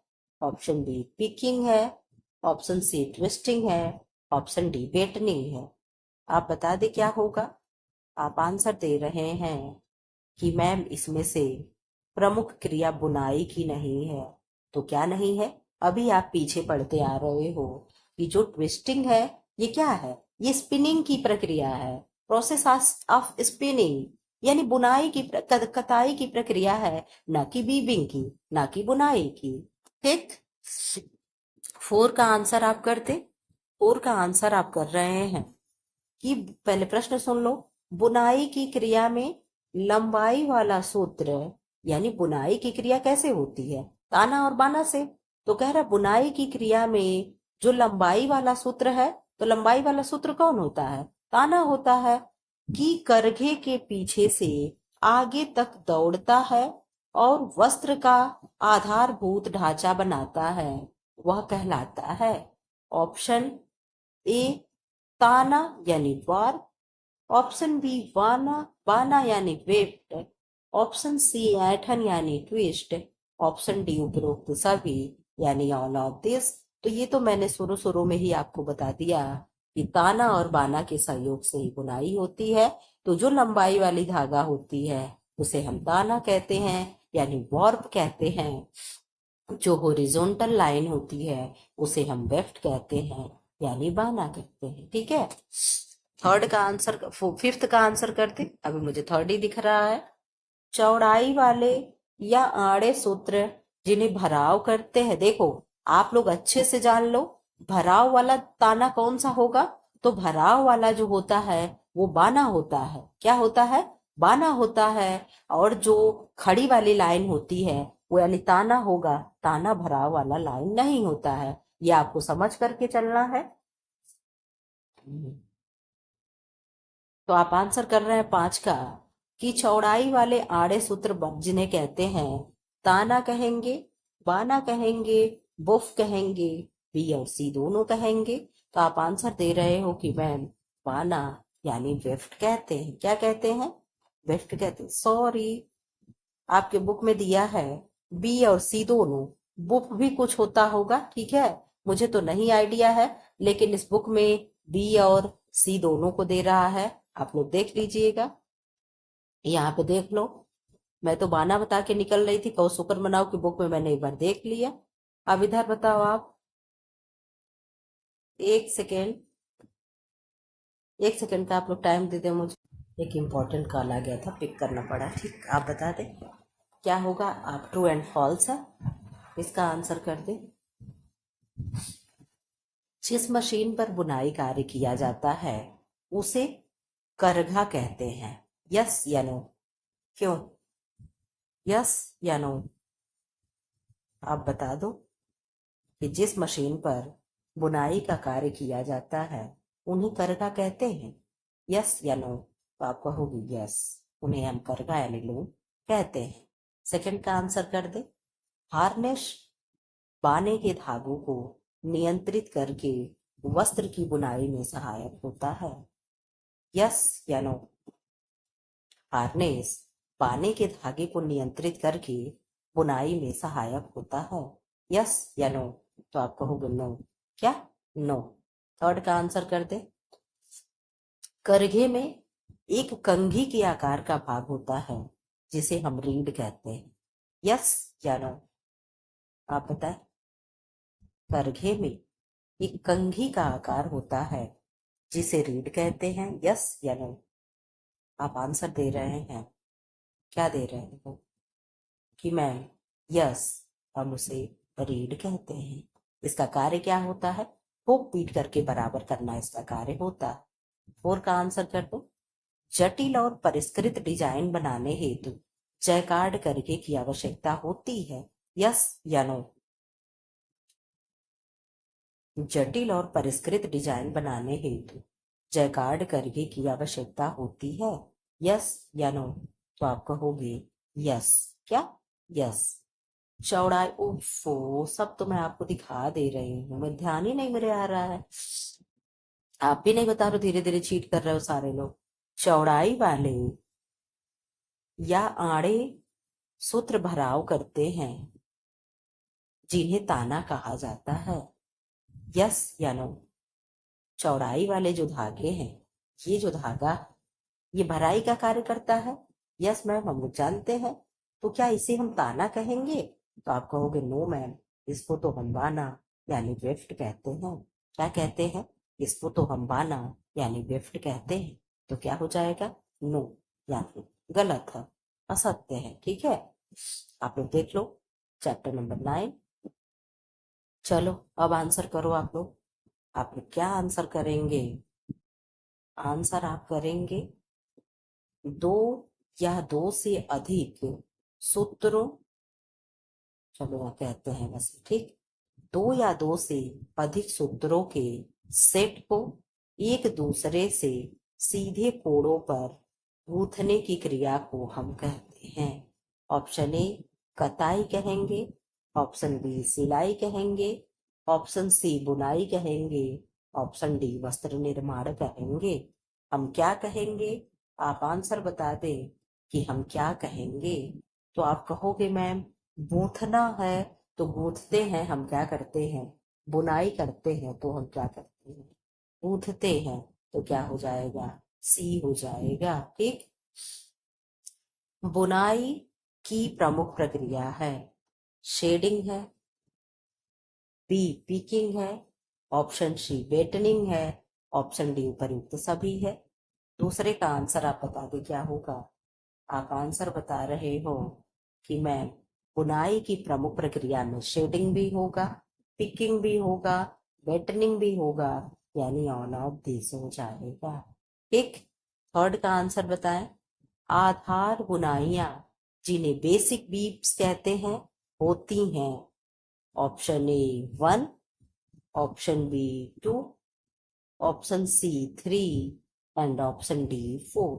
ऑप्शन बी पिकिंग है, ऑप्शन सी ट्विस्टिंग है, ऑप्शन डी बेटनिंग है। आप बता दें क्या होगा। आप आंसर दे रहे हैं कि मैम इसमें से प्रमुख क्रिया बुनाई की नहीं है। तो क्या नहीं है? अभी आप पीछे पढ़ते आ रहे हो कि जो ट्विस्टिंग है ये क्या है? ये स्पिनिंग की प्रक्रिया है, प्रोसेस ऑफ स्पिनिंग, यानी बुनाई की कताई की प्रक्रिया है, ना कि वीविंग की, ना कि बुनाई की, ठीक। 4 का आंसर आप करते। 4 का आंसर आप कर रहे हैं कि पहले प्रश्न सुन लो। बुनाई की क्रिया में लंबाई वाला सूत्र, यानी बुनाई की क्रिया कैसे होती है? ताना और बाना से। तो कह रहा बुनाई की क्रिया में जो लंबाई वाला सूत्र है, तो लंबाई वाला सूत्र कौन होता है? ताना होता है। कि करघे के पीछे से आगे तक दौड़ता है और वस्त्र का आधारभूत ढांचा बनाता है, वह कहलाता है। ऑप्शन ए ताना यानी वार, ऑप्शन बी वाना बाना यानी वेफ्ट, ऑप्शन सी ऐठन यानी ट्विस्ट, ऑप्शन डी उपरोक्त सभी यानी ऑल ऑफ दिस। तो ये तो मैंने शुरू शुरू में ही आपको बता दिया कि ताना और बाना के सहयोग से ही बुनाई होती है। तो जो लंबाई वाली धागा होती है उसे हम ताना कहते हैं, यानी वॉर्प कहते हैं। जो हॉरिजॉन्टल लाइन होती है उसे हम वेफ्ट कहते हैं, यानी बाना कहते हैं, ठीक है। थर्ड का आंसर, फिफ्थ का आंसर करते। अभी मुझे थर्ड ही दिख रहा है। चौड़ाई वाले या आड़े सूत्र जिन्हें भराव करते हैं, देखो आप लोग अच्छे से जान लो, भराव वाला ताना कौन सा होगा? तो भराव वाला जो होता है वो बाना होता है। क्या होता है? बाना होता है। और जो खड़ी वाली लाइन होती है वो यानी ताना होगा। ताना भराव वाला लाइन नहीं होता है, ये आपको समझ करके चलना है। तो आप आंसर कर रहे हैं 5 का कि चौड़ाई वाले आड़े सूत्र जिन्हें कहते हैं, ताना कहेंगे, बाना कहेंगे, बुफ कहेंगे, बी और सी दोनों कहेंगे। तो आप आंसर दे रहे हो कि मैम बाना यानी वेफ्ट कहते हैं। क्या कहते हैं? वेफ्ट कहते हैं। सॉरी, आपके बुक में दिया है बी और सी दोनों, बुक भी कुछ होता होगा, ठीक है। मुझे तो नहीं आइडिया है, लेकिन इस बुक में बी और सी दोनों को दे रहा है। आप लोग देख लीजिएगा, यहाँ पे देख लो। मैं तो बाना बता के निकल रही थी, कहो शुक्र मनाओ की बुक में मैंने एक बार देख लिया। अब इधर बताओ आप। एक सेकेंड, एक सेकेंड का आप लोग टाइम दे दे मुझे। एक इम्पोर्टेंट कॉल आ गया था, पिक करना पड़ा, ठीक। आप बता दें क्या होगा। आप ट्रू एंड फॉल्स है इसका आंसर कर दे। जिस मशीन पर बुनाई कार्य किया जाता है उसे करघा कहते हैं। यस या नो? क्यों? यस या नो? आप बता दो कि जिस मशीन पर बुनाई का कार्य किया जाता है उन्हें करघा कहते हैं। यस या नो? तो आप कहोगे यस, उन्हें हम करघा यानी लूम कहते हैं। सेकंड का आंसर कर दे। हार्नेस बाने के धागों को नियंत्रित करके वस्त्र की बुनाई में सहायक होता है। यस या नो? हार्नेस बाने के धागे को नियंत्रित करके बुनाई में सहायक होता है। यस या नो? तो आप कहोगे नो। क्या? नो। थर्ड का आंसर कर दे। करघे में एक कंघी के आकार का भाग होता है जिसे हम रीड कहते हैं। यस या नो? आप बताएं। करघे में एक कंघी का आकार होता है जिसे रीढ़ कहते हैं, यस या नो? आप आंसर दे रहे हैं, क्या दे रहे हो? कि मैम यस, हम उसे रीढ़ कहते हैं। इसका कार्य क्या होता है? फूक पीट करके बराबर करना इसका कार्य होता है। 4 का आंसर कर दो। जटिल और परिष्कृत डिजाइन बनाने हेतु जयकार्ड करके की आवश्यकता होती है, यस या नो? जटिल और परिष्कृत डिजाइन बनाने हेतु जयकार्ड करके की आवश्यकता होती है, यस या नो? तो आप कहोगे यस। क्या? यस। चौड़ाई, उफ़ो, सब तो मैं आपको दिखा दे रही हूँ, मैं ध्यान ही नहीं मेरे आ रहा है। आप भी नहीं बता रहे, धीरे धीरे चीट कर रहे हो सारे लोग। चौड़ाई वाले या आड़े सूत्र भराव करते हैं जिन्हें ताना कहा जाता है, यस या नो? चौड़ाई वाले जो धागे हैं, ये जो धागा, ये भराई का कार्य करता है, यस मैम हम लोग जानते हैं। तो क्या इसे हम ताना कहेंगे? तो आप कहोगे नो मैम, इसको तो हम बाना यानी वेफ्ट कहते हैं। क्या कहते हैं? इसको तो हम बाना यानी वेफ्ट कहते हैं। तो क्या हो जाएगा? नो, यानी गलत है, असत्य है। ठीक है, आप लोग देख लो चैप्टर नंबर 9। चलो अब आंसर करो आप लोग। आप लोग क्या आंसर करेंगे? आंसर आप करेंगे दो या दो से अधिक सूत्रों, चलो वह कहते हैं वैसे, ठीक, दो या दो से अधिक सूत्रों के सेट को एक दूसरे से सीधे कोणों पर गूंथने की क्रिया को हम कहते हैं। ऑप्शन ए कताई कहेंगे, ऑप्शन बी सिलाई कहेंगे, ऑप्शन सी बुनाई कहेंगे, ऑप्शन डी वस्त्र निर्माण कहेंगे। हम क्या कहेंगे? आप आंसर बता दें कि हम क्या कहेंगे। तो आप कहोगे मैम गूंथना है तो गूंथते हैं, हम क्या करते हैं? बुनाई करते हैं, तो हम क्या करते हैं? गूंथते हैं। तो क्या हो जाएगा? सी हो जाएगा। ठीक, बुनाई की प्रमुख प्रक्रिया है शेडिंग है, बी पिकिंग है, ऑप्शन सी बेटनिंग है, ऑप्शन डी उपयुक्त सभी है। दूसरे का आंसर आप बता दें क्या होगा। आप आंसर बता रहे हो कि मैम बुनाई की प्रमुख प्रक्रिया में शेडिंग भी होगा, पिकिंग भी होगा, बेटनिंग भी होगा, यानी ऑल ऑफ दिस हो जाएगा। ठीक, थर्ड का आंसर बताएं। आधार बुनाइयां जिन्हें बेसिक बीप्स कहते हैं होती हैं, option A 1, option B 2, option C 3 and option D 4।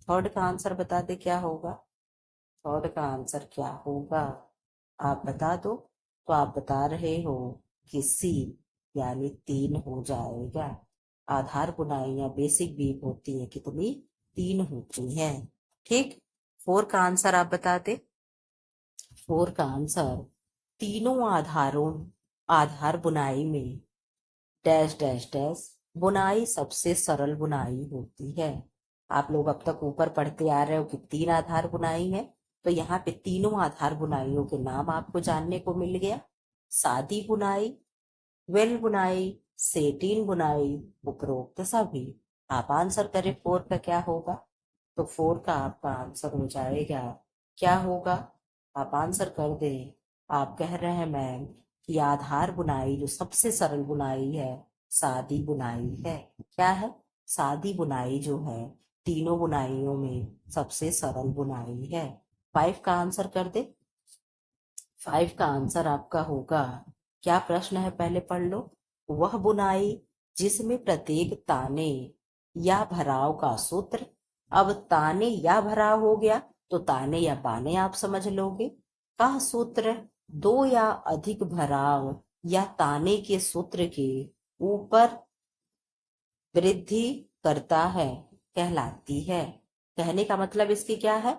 Third का आंसर बता दे क्या होगा। थर्ड का आंसर क्या होगा आप बता दो। तो आप बता रहे हो कि सी, यानी 3 हो जाएगा। आधार बुनाइयां बेसिक बीप होती है कितनी? 3 होती हैं। ठीक, 4 का आंसर आप बता दे। 4 का आंसर तीनों आधार बुनाई में डैश डैश डैश बुनाई सबसे सरल बुनाई होती है। आप लोग अब तक ऊपर पढ़ते आ रहे हो कि 3 आधार बुनाई है, तो यहाँ पे तीनों आधार बुनाइयों के नाम आपको जानने को मिल गया। सादी बुनाई, वेल बुनाई, सेटीन बुनाई, उपरोक्त सभी। आप आंसर करें 4 का क्या होगा। तो 4 का आपका आंसर हो जाएगा, क्या होगा आप आंसर कर दें। आप कह रहे हैं मैम कि आधार बुनाई जो सबसे सरल बुनाई है सादी बुनाई है। क्या है? सादी बुनाई जो है तीनों बुनाइयों में सबसे सरल बुनाई है। 5 का आंसर कर दे। 5 का आंसर आपका होगा, क्या प्रश्न है पहले पढ़ लो। वह बुनाई जिसमें प्रत्येक ताने या भराव का सूत्र, अब ताने या भराव हो गया तो ताने या बाने आप समझ लोगे, का सूत्र दो या अधिक भराव या ताने के सूत्र के ऊपर वृद्धि करता है कहलाती है। कहने का मतलब इसकी क्या है?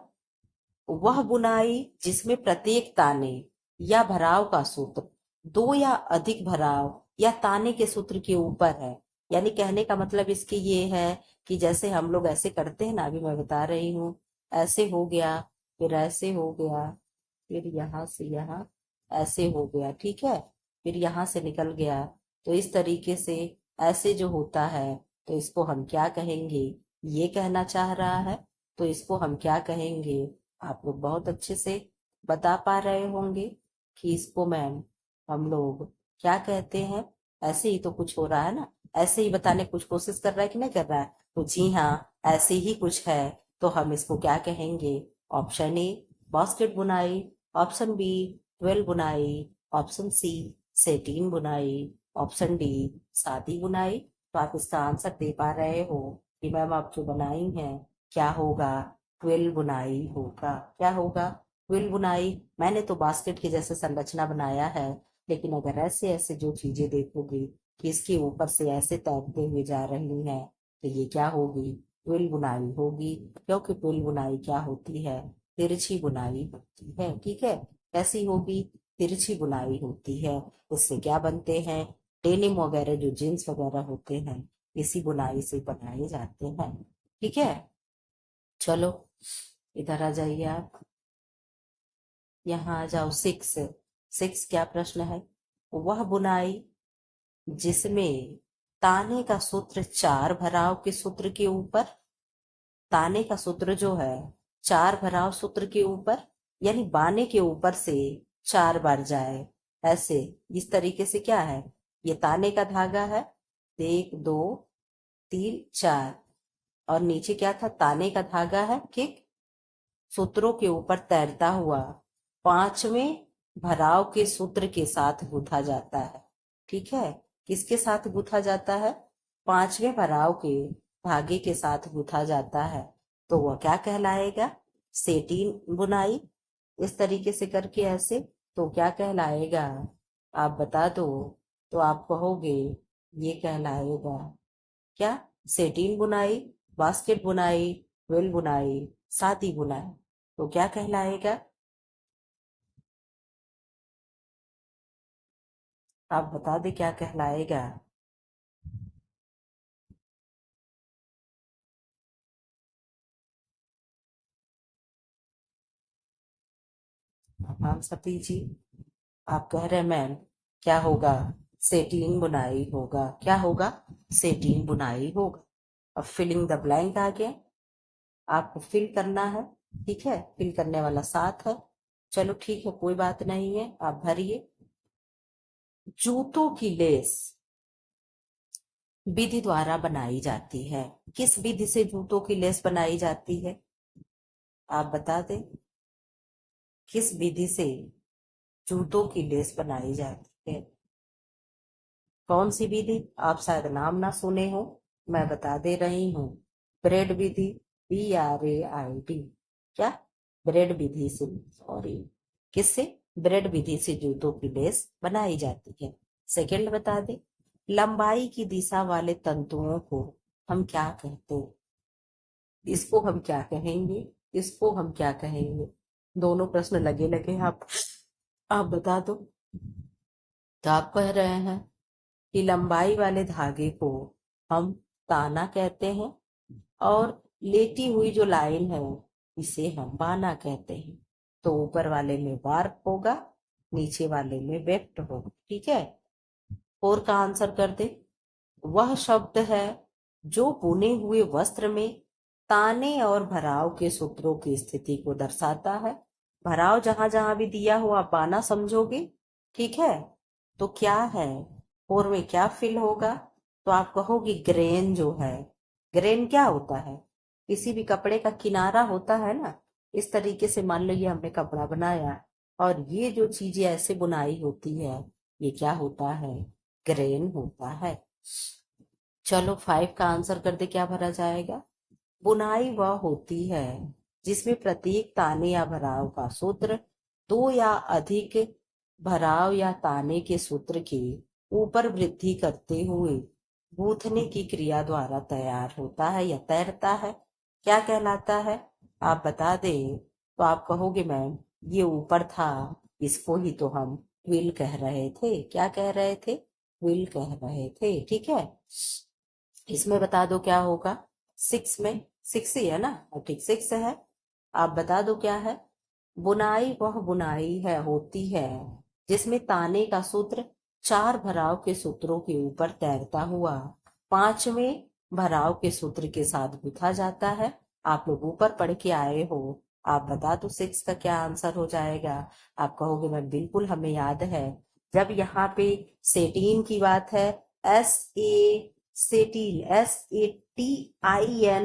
वह बुनाई जिसमें प्रत्येक ताने या भराव का सूत्र दो या अधिक भराव या ताने के सूत्र के ऊपर है। यानी कहने का मतलब इसकी ये है कि जैसे हम लोग ऐसे करते हैं ना, अभी मैं बता रही हूँ, ऐसे हो गया, फिर ऐसे हो गया, फिर यहाँ से यहाँ, ऐसे हो गया, ठीक है। फिर यहाँ से निकल गया, तो इस तरीके से ऐसे जो होता है, तो इसको हम क्या कहेंगे, ये कहना चाह रहा है, तो इसको हम क्या कहेंगे। आप लोग बहुत अच्छे से बता पा रहे होंगे कि इसको मैम हम लोग क्या कहते हैं। ऐसे ही तो कुछ हो रहा है ना, ऐसे ही बताने की कुछ कोशिश कर रहा है कि नहीं कर रहा है, तो जी हाँ, ऐसे ही कुछ है। तो हम इसको क्या कहेंगे। ऑप्शन ए बास्केट बुनाई, ऑप्शन बी ट्वेल बुनाई, ऑप्शन सी सेटीन बुनाई, ऑप्शन डी सादी बुनाई। तो आप इसका आंसर दे पा रहे हो कि मैम आप जो बनाई हैं क्या होगा, ट्वेल बुनाई होगा। क्या होगा, ट्वेल बुनाई। मैंने तो बास्केट की जैसे संरचना बनाया है, लेकिन अगर ऐसे ऐसे जो चीजें देखोगे कि इसके ऊपर से ऐसे तैरते हुए जा रही हैं, तो ये क्या होगी, ट्विल बुनाई होगी। क्योंकि ट्विल बुनाई क्या होती है, तिरछी बुनाई होती है, ठीक है। कैसी होगी, तिरछी बुनाई होती है। उससे क्या बनते हैं, डेनिम वगैरह जो जींस वगैरह होते हैं, इसी बुनाई से बनाए जाते हैं, ठीक है। चलो इधर आ जाइए आप, यहाँ आ जाओ। सिक्स, सिक्स क्या प्रश्न है। वह बुनाई जिसमें ताने का सूत्र चार भराव के सूत्र के ऊपर, ताने का सूत्र जो है चार भराव सूत्र के ऊपर, यानी बाने के ऊपर से चार बार जाए, ऐसे इस तरीके से क्या है, ये ताने का धागा है, एक दो तीन चार, और नीचे क्या था, ताने का धागा है, ठीक। सूत्रों के ऊपर तैरता हुआ पांचवें भराव के सूत्र के साथ गूंथा जाता है, ठीक है। किसके साथ गूंथा जाता है, पांचवें भराव के धागे के साथ गूंथा जाता है, तो वह क्या कहलाएगा, सेटीन बुनाई। इस तरीके से करके ऐसे, तो क्या कहलाएगा, आप बता दो। तो आप कहोगे ये कहलाएगा क्या, सेटीन बुनाई, बास्केट बुनाई, वेल बुनाई, सादी बुनाई। तो क्या कहलाएगा, आप बता दे क्या कहलाएगा। आप आंसर दीजिए। आप कह रहे हैं मैम क्या होगा, सेटीन बुनाई होगा। क्या होगा, सेटीन बुनाई होगा। अब फिलिंग द ब्लैंक आ गया, आपको फिल करना है, ठीक है। फिल करने वाला साथ है, चलो ठीक है, कोई बात नहीं है, आप भरिए। जूतों की लेस विधि द्वारा बनाई जाती है, किस विधि से जूतों की लेस बनाई जाती है, आप बता दें। किस विधि से जूतों की लेस बनाई जाती है, कौन सी विधि, आप शायद नाम ना सुने हो, मैं बता दे रही हूँ। ब्रेड विधि, BRAID, क्या, ब्रेड विधि से, सॉरी, किससे, ब्रेड विधि से जूतों की लेस बनाई जाती है। सेकंड बता दे, लंबाई की दिशा वाले तंतुओं को हम क्या कहते हैं, इसको हम क्या कहेंगे, इसको हम क्या कहेंगे। दोनों प्रश्न लगे लगे, आप बता दो। तो आप कह रहे हैं कि लंबाई वाले धागे को हम ताना कहते हैं, और लेटी हुई जो लाइन है इसे हम बाना कहते हैं। तो ऊपर वाले में वार्प होगा, नीचे वाले में वेफ्ट होगा, ठीक है। और का आंसर कर दे। वह शब्द है जो बुने हुए वस्त्र में ताने और भराव के सूत्रों की स्थिति को दर्शाता है। भराव जहां जहां भी दिया हो आप बाना समझोगे, ठीक है। तो क्या है, और में क्या फिल होगा, तो आप कहोगे ग्रेन जो है। ग्रेन क्या होता है, किसी भी कपड़े का किनारा होता है ना, इस तरीके से मान लो ये हमने कपड़ा बनाया, और ये जो चीजें ऐसे बुनाई होती है, ये क्या होता है, ग्रेन होता है। चलो फाइव का आंसर कर दे, क्या भरा जाएगा। बुनाई वह होती है जिसमें प्रत्येक ताने या भराव का सूत्र दो या अधिक भराव या ताने के सूत्र के ऊपर वृद्धि करते हुए गूंथने की क्रिया द्वारा तैयार होता है या तैरता है। क्या कहलाता है, आप बता दें। तो आप कहोगे मैम ये ऊपर था, इसको ही तो हम ट्विल कह रहे थे। क्या कह रहे थे, ट्विल कह रहे थे, ठीक है। इसमें बता दो क्या होगा, सिक्स में, सिक्स ही है ना, ठीक, सिक्स है। आप बता दो क्या है। बुनाई वह बुनाई है, होती है जिसमें ताने का सूत्र 4 भराव के सूत्रों के ऊपर तैरता हुआ 5वें भराव के सूत्र के साथ गुथा जाता है। आप लोग ऊपर पढ़ के आए हो, आप बता दो 6 का क्या आंसर हो जाएगा। आप कहोगे मैं बिल्कुल, हमें याद है। जब यहाँ पे सेटीन की बात है, SATIN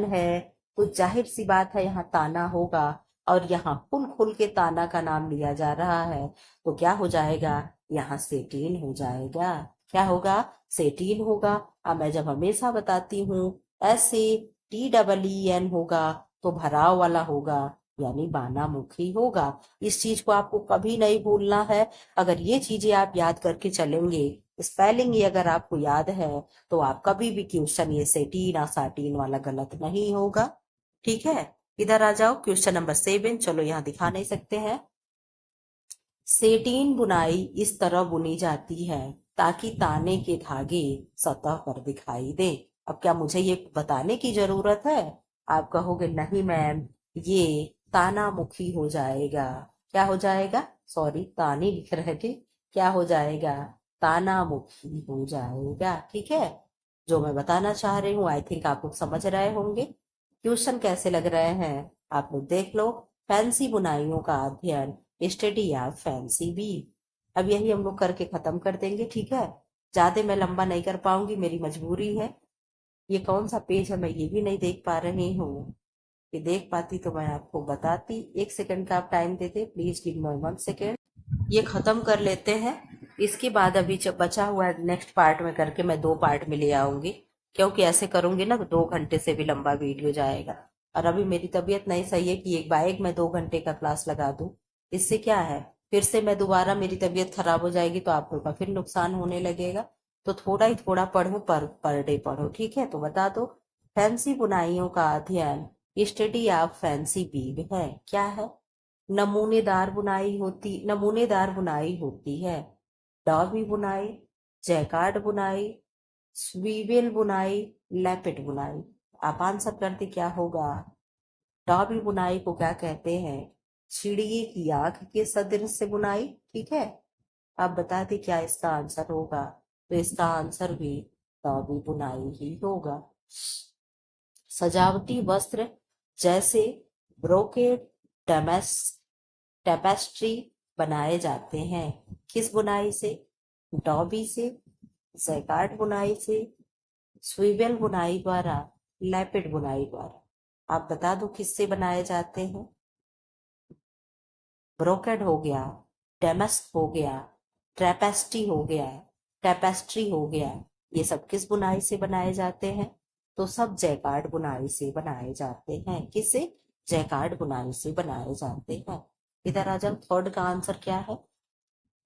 है, तो जाहिर सी बात है यहाँ ताना होगा, और यहाँ खुल खुल के ताना का नाम लिया जा रहा है, तो क्या हो जाएगा, यहाँ सेटीन हो जाएगा। क्या होगा, सेटीन होगा। अब मैं जब हमेशा बताती हूँ SATEEN होगा तो भराव वाला होगा, यानी बानामुखी होगा। इस चीज को आपको कभी नहीं भूलना है। अगर ये चीजें आप याद करके चलेंगे, स्पेलिंग ये अगर आपको याद है, तो आप कभी भी क्वेश्चन ये सेटीन या साटीन वाला गलत नहीं होगा। ठीक है, इधर आ जाओ, क्वेश्चन नंबर 7। चलो यहाँ दिखा नहीं सकते हैं। सेटीन बुनाई इस तरह बुनी जाती है ताकि ताने के धागे सतह पर दिखाई दे। अब क्या मुझे ये बताने की जरूरत है? आप कहोगे नहीं मैम, ये तानामुखी हो जाएगा। क्या हो जाएगा, सॉरी ताने लिख रहे थे, क्या हो जाएगा, तानामुखी हो जाएगा। ठीक है, जो मैं बताना चाह रही हूँ आई थिंक आप लोग समझ रहे होंगे। क्वेश्चन कैसे लग रहे हैं आप लोग देख लो। फैंसी बुनाइयों का अध्ययन, स्टडी या फैंसी बी। अब यही हम लोग करके खत्म कर देंगे। ठीक है, ज्यादा मैं लंबा नहीं कर पाऊंगी, मेरी मजबूरी है। ये कौन सा पेज है मैं ये भी नहीं देख पा रही हूँ, कि देख पाती तो मैं आपको बताती। 1 सेकंड का आप टाइम देते, प्लीज गिव मी 1 सेकंड। ये खत्म कर लेते हैं, इसके बाद अभी जब बचा हुआ है नेक्स्ट पार्ट में करके मैं 2 पार्ट में ले आऊंगी, क्योंकि ऐसे करूंगी ना तो 2 घंटे से भी लंबा वीडियो जाएगा। और अभी मेरी तबीयत नहीं सही है कि एक बाइक में 2 घंटे का क्लास लगा दूं। इससे क्या है, फिर से मैं दोबारा मेरी तबीयत खराब हो जाएगी तो आप लोग का फिर नुकसान होने लगेगा। तो थोड़ा ही थोड़ा पढ़ो, पर डे पढ़ो। ठीक है, तो बता दो, फैंसी बुनाइयों का अध्ययन स्टडी ऑफ फैंसी बीव है। क्या है, नमूनेदार बुनाई होती है। डॉबी बुनाई, जैकार्ड बुनाई, स्वीवेल बुनाई, लैपेट बुनाई। आप आंसर करते क्या होगा। डॉबी बुनाई को क्या कहते हैं, चिड़िए की आंख के सदृश से बुनाई। ठीक है, आप बता दें क्या इसका आंसर होगा। तो इसका आंसर भी डॉबी बुनाई ही होगा। सजावटी वस्त्र जैसे ब्रोकेड, टेपेस्ट्री बनाए जाते हैं। किस बुनाई से, डॉबी से, जैकार्ड बुनाई से, स्वीवेल बुनाई द्वारा, लैपेट बुनाई द्वारा। आप बता दो किससे बनाए जाते हैं। ब्रोकेड हो गया, डेमस्क हो गया, ट्रेपेस्ट्री हो गया, टेपेस्ट्री हो गया, ये सब किस बुनाई से बनाए जाते हैं। तो सब जैकार्ड बुनाई से बनाए जाते हैं। किससे, जैकार्ड बुनाई से बनाए जाते हैं। इधर आ जाओ, थर्ड का आंसर क्या है।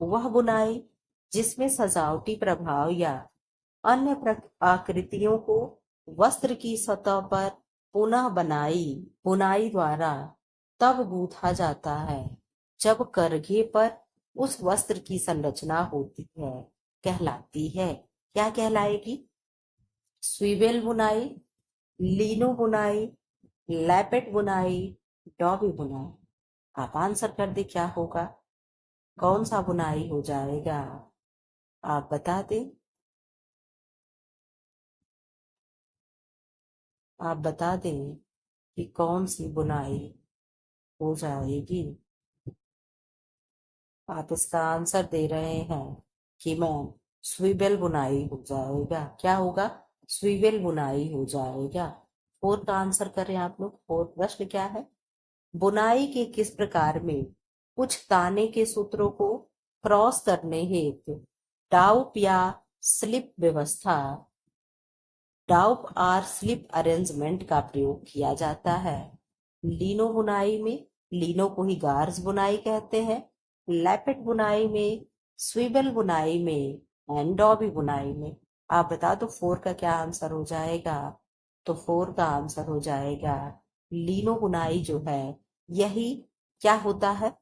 वह बुनाई जिसमें सजावटी प्रभाव या अन्य आकृतियों को वस्त्र की सतह पर पुनः बुनाई द्वारा तब गूंथा जाता है जब करघे पर उस वस्त्र की संरचना होती है, कहलाती है। क्या कहलाएगी, स्वीवेल बुनाई, लीनो बुनाई, लैपेट बुनाई, डॉबी बुनाई। आप आंसर कर दे क्या होगा, कौन सा बुनाई हो जाएगा। आप बता दें, आप बता दें कि कौन सी बुनाई हो जाएगी। आप इसका आंसर दे रहे हैं कि मैम स्वीवेल बुनाई हो जाएगा। क्या होगा, स्वीवेल बुनाई हो जाएगा। फोर्थ का आंसर करें आप लोग। फोर्थ प्रश्न क्या है, बुनाई के किस प्रकार में कुछ ताने के सूत्रों को क्रॉस करने हेतु डाउप या स्लिप व्यवस्था, डाउप और स्लिप अरेंजमेंट का प्रयोग किया जाता है। लीनो बुनाई में, लीनो को ही गार्स बुनाई कहते हैं, लैपेट बुनाई में, स्वीबल बुनाई में एंड डॉबी बुनाई में। आप बता दो 4 का क्या आंसर हो जाएगा। तो 4 का आंसर हो जाएगा लीनो बुनाई जो है, यही क्या होता है,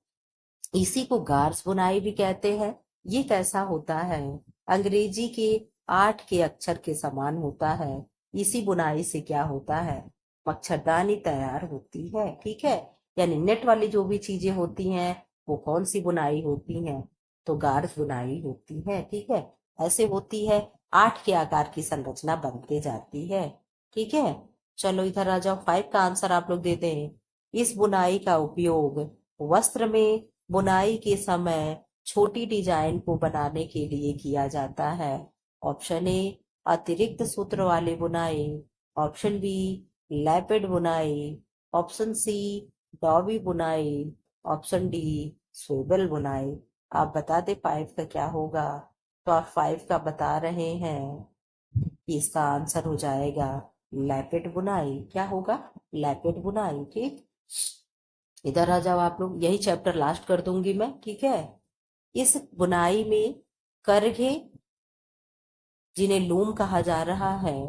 इसी को गार्स बुनाई भी कहते हैं। ये कैसा होता है, अंग्रेजी के 8 के अक्षर के समान होता है। इसी बुनाई से क्या होता है, मच्छरदानी तैयार होती है। ठीक है, यानी नेट वाली जो भी चीजें होती हैं वो कौन सी बुनाई होती हैं, तो गार्ज बुनाई होती है। ठीक है, ऐसे होती है 8 के आकार की संरचना बनते जाती है। ठीक है, चलो इधर आ जाओ, 5 का आंसर आप लोग देते हैं। इस बुनाई का उपयोग वस्त्र में बुनाई के समय छोटी डिजाइन को बनाने के लिए किया जाता है। ऑप्शन ए अतिरिक्त सूत्र वाली बुनाई, ऑप्शन बी लैपेड बुनाई, ऑप्शन सी डॉबी बुनाई, ऑप्शन डी स्वेबल बुनाई। आप बता दे 5 का क्या होगा। तो आप 5 का बता रहे हैं कि इसका आंसर हो जाएगा लैपेड बुनाई। क्या होगा? लैपेड बुनाई। ठीक, इधर आ जाओ आप लोग, यही चैप्टर लास्ट कर दूंगी मैं। ठीक है, इस बुनाई में करघे, जिन्हें लूम कहा जा रहा है,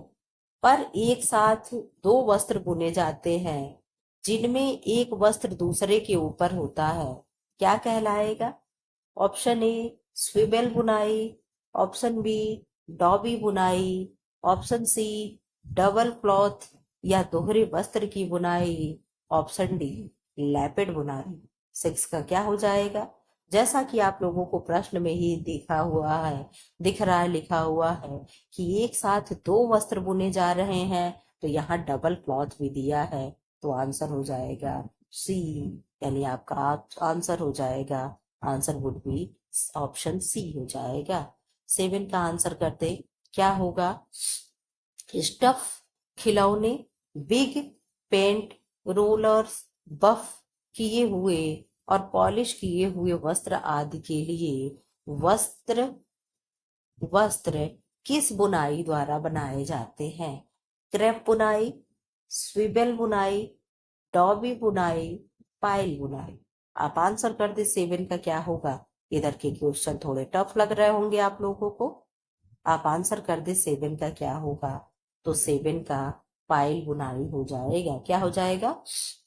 पर एक साथ दो वस्त्र बुने जाते हैं जिनमें एक वस्त्र दूसरे के ऊपर होता है, क्या कहलाएगा? ऑप्शन ए स्विबल बुनाई, ऑप्शन बी डॉबी बुनाई, ऑप्शन सी डबल क्लॉथ या दोहरे वस्त्र की बुनाई, ऑप्शन डी लैपेड बुनाई। 6 का क्या हो जाएगा? जैसा कि आप लोगों को प्रश्न में ही दिखा हुआ है, दिख रहा है, लिखा हुआ है कि एक साथ दो वस्त्र बुने जा रहे हैं, तो यहाँ डबल क्लॉथ भी दिया है, तो आंसर हो जाएगा सी, यानी आपका आंसर हो जाएगा, answer would be option C हो जाएगा। 7 का आंसर करते, क्या होगा? स्टफ, खिलौने, बिग, पेंट, रोलर्स, बफ किए हुए और पॉलिश किए हुए वस्त्र आदि के लिए वस्त्र वस्त्र किस बुनाई द्वारा बनाए जाते हैं? क्रेप बुनाई, स्विबल बुनाई, डॉबी बुनाई, पाइल बुनाई। आप आंसर कर दे 7 का क्या होगा। इधर के क्वेश्चन थोड़े टफ लग रहे होंगे आप लोगों को। आप आंसर कर दे 7 का क्या होगा। तो 7 का पाइल बुनाई हो जाएगा। क्या हो जाएगा?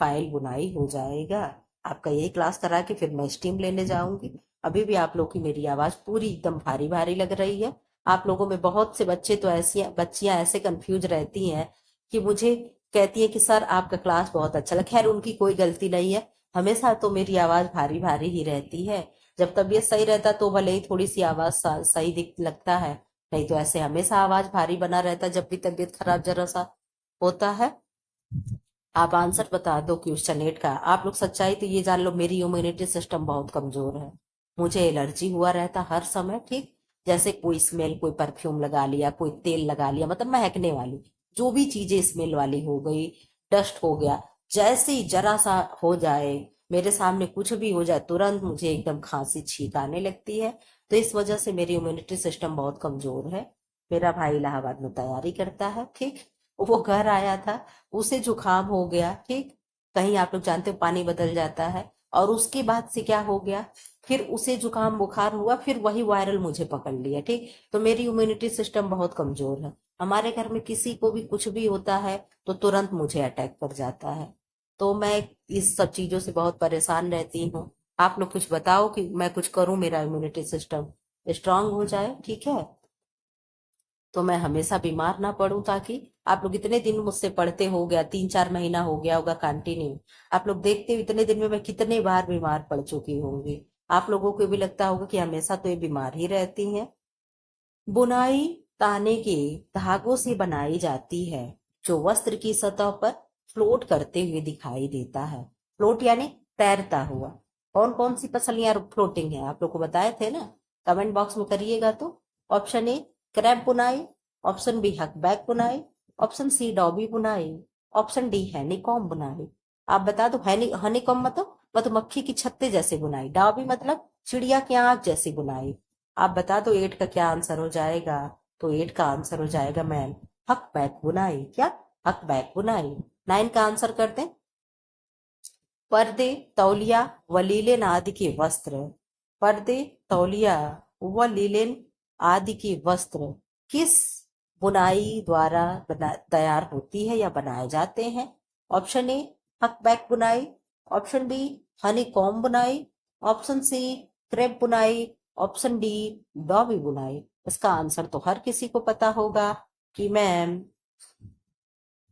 पाइल बुनाई हो जाएगा। आपका यही क्लास करा के फिर मैं स्टीम लेने जाऊंगी। अभी भी आप लोग की मेरी आवाज पूरी एकदम भारी भारी लग रही है। आप लोगों में बहुत से बच्चे तो ऐसी बच्चियां ऐसे कंफ्यूज रहती हैं कि मुझे कहती है कि सर आपका क्लास बहुत अच्छा लगा। खैर उनकी कोई गलती नहीं है, हमेशा तो मेरी आवाज भारी भारी ही रहती है। जब तबीयत सही रहता तो भले ही थोड़ी सी आवाज सही दिख लगता है, नहीं तो ऐसे हमेशा आवाज भारी बना रहता जब भी तबीयत खराब जरा सा होता है। आप आंसर बता दो क्वेश्चन 8 का। आप लोग सच्चाई तो ये जान लो, मेरी इम्यूनिटी सिस्टम बहुत कमजोर है, मुझे एलर्जी हुआ रहता हर समय। ठीक, जैसे कोई स्मेल, कोई परफ्यूम लगा लिया, कोई तेल लगा लिया, मतलब महकने वाली जो भी चीजें स्मेल वाली हो गई, डस्ट हो गया, जैसे ही जरा सा हो जाए, मेरे सामने कुछ भी हो जाए, तुरंत मुझे एकदम खांसी छींक आने लगती है। तो इस वजह से मेरी इम्यूनिटी सिस्टम बहुत कमजोर है। मेरा भाई इलाहाबाद में तैयारी करता है। ठीक, वो घर आया था, उसे जुकाम हो गया। ठीक, कहीं आप लोग जानते हो पानी बदल जाता है, और उसके बाद से क्या हो गया, फिर उसे जुकाम बुखार हुआ, फिर वही वायरल मुझे पकड़ लिया। ठीक, तो मेरी इम्यूनिटी सिस्टम बहुत कमजोर है। हमारे घर में किसी को भी कुछ भी होता है तो तुरंत मुझे अटैक कर जाता है। तो मैं इस सब चीजों से बहुत परेशान रहती हूँ। आप लोग कुछ बताओ कि मैं कुछ करूं मेरा इम्यूनिटी सिस्टम स्ट्रांग हो जाए। ठीक है, तो मैं हमेशा बीमार ना पड़ूं, ताकि आप लोग इतने दिन मुझसे पढ़ते हो गया, 3-4 महीना हो गया होगा कंटिन्यू। आप लोग देखते हो इतने दिन में मैं कितने बार बीमार पड़ चुकी होंगी। आप लोगों को भी लगता होगा कि हमेशा तो ये बीमार ही रहती हैं। बुनाई ताने के धागों से बनाई जाती है जो वस्त्र की सतह पर फ्लोट करते हुए दिखाई देता है। फ्लोट यानी तैरता हुआ। कौन कौन सी पसलियां फ्लोटिंग है आप लोग को बताए थे ना, कमेंट बॉक्स में करिएगा। तो ऑप्शन ए क्रैप बुनाई, ऑप्शन बी हकबैक बुनाई, ऑप्शन सी डॉबी बुनाई, ऑप्शन डी हैनीकॉम बुनाई। आप बता दो। हनीकॉम मतलब मधुमक्खी की छत्ते जैसे बुनाई, डॉबी मतलब चिड़िया की आंख जैसी बुनाई। आप बता दो 8 का क्या आंसर हो जाएगा। तो 8 का आंसर हो जाएगा मैम हक बैक बुनाई। क्या? हक बैक बुनाई। 9 का आंसर करते हैं, पर्दे, तौलिया व लीलेन आदि के वस्त्र। पर्दे, तौलिया व लीलेन आदि के वस्त्र किस बुनाई द्वारा तैयार होती है या बनाए जाते हैं? ऑप्शन ए हकबैक बुनाई, ऑप्शन बी हनी कॉम्ब बुनाई, ऑप्शन सी क्रेप बुनाई, ऑप्शन डी डॉबी बुनाई। इसका आंसर तो हर किसी को पता होगा कि मैम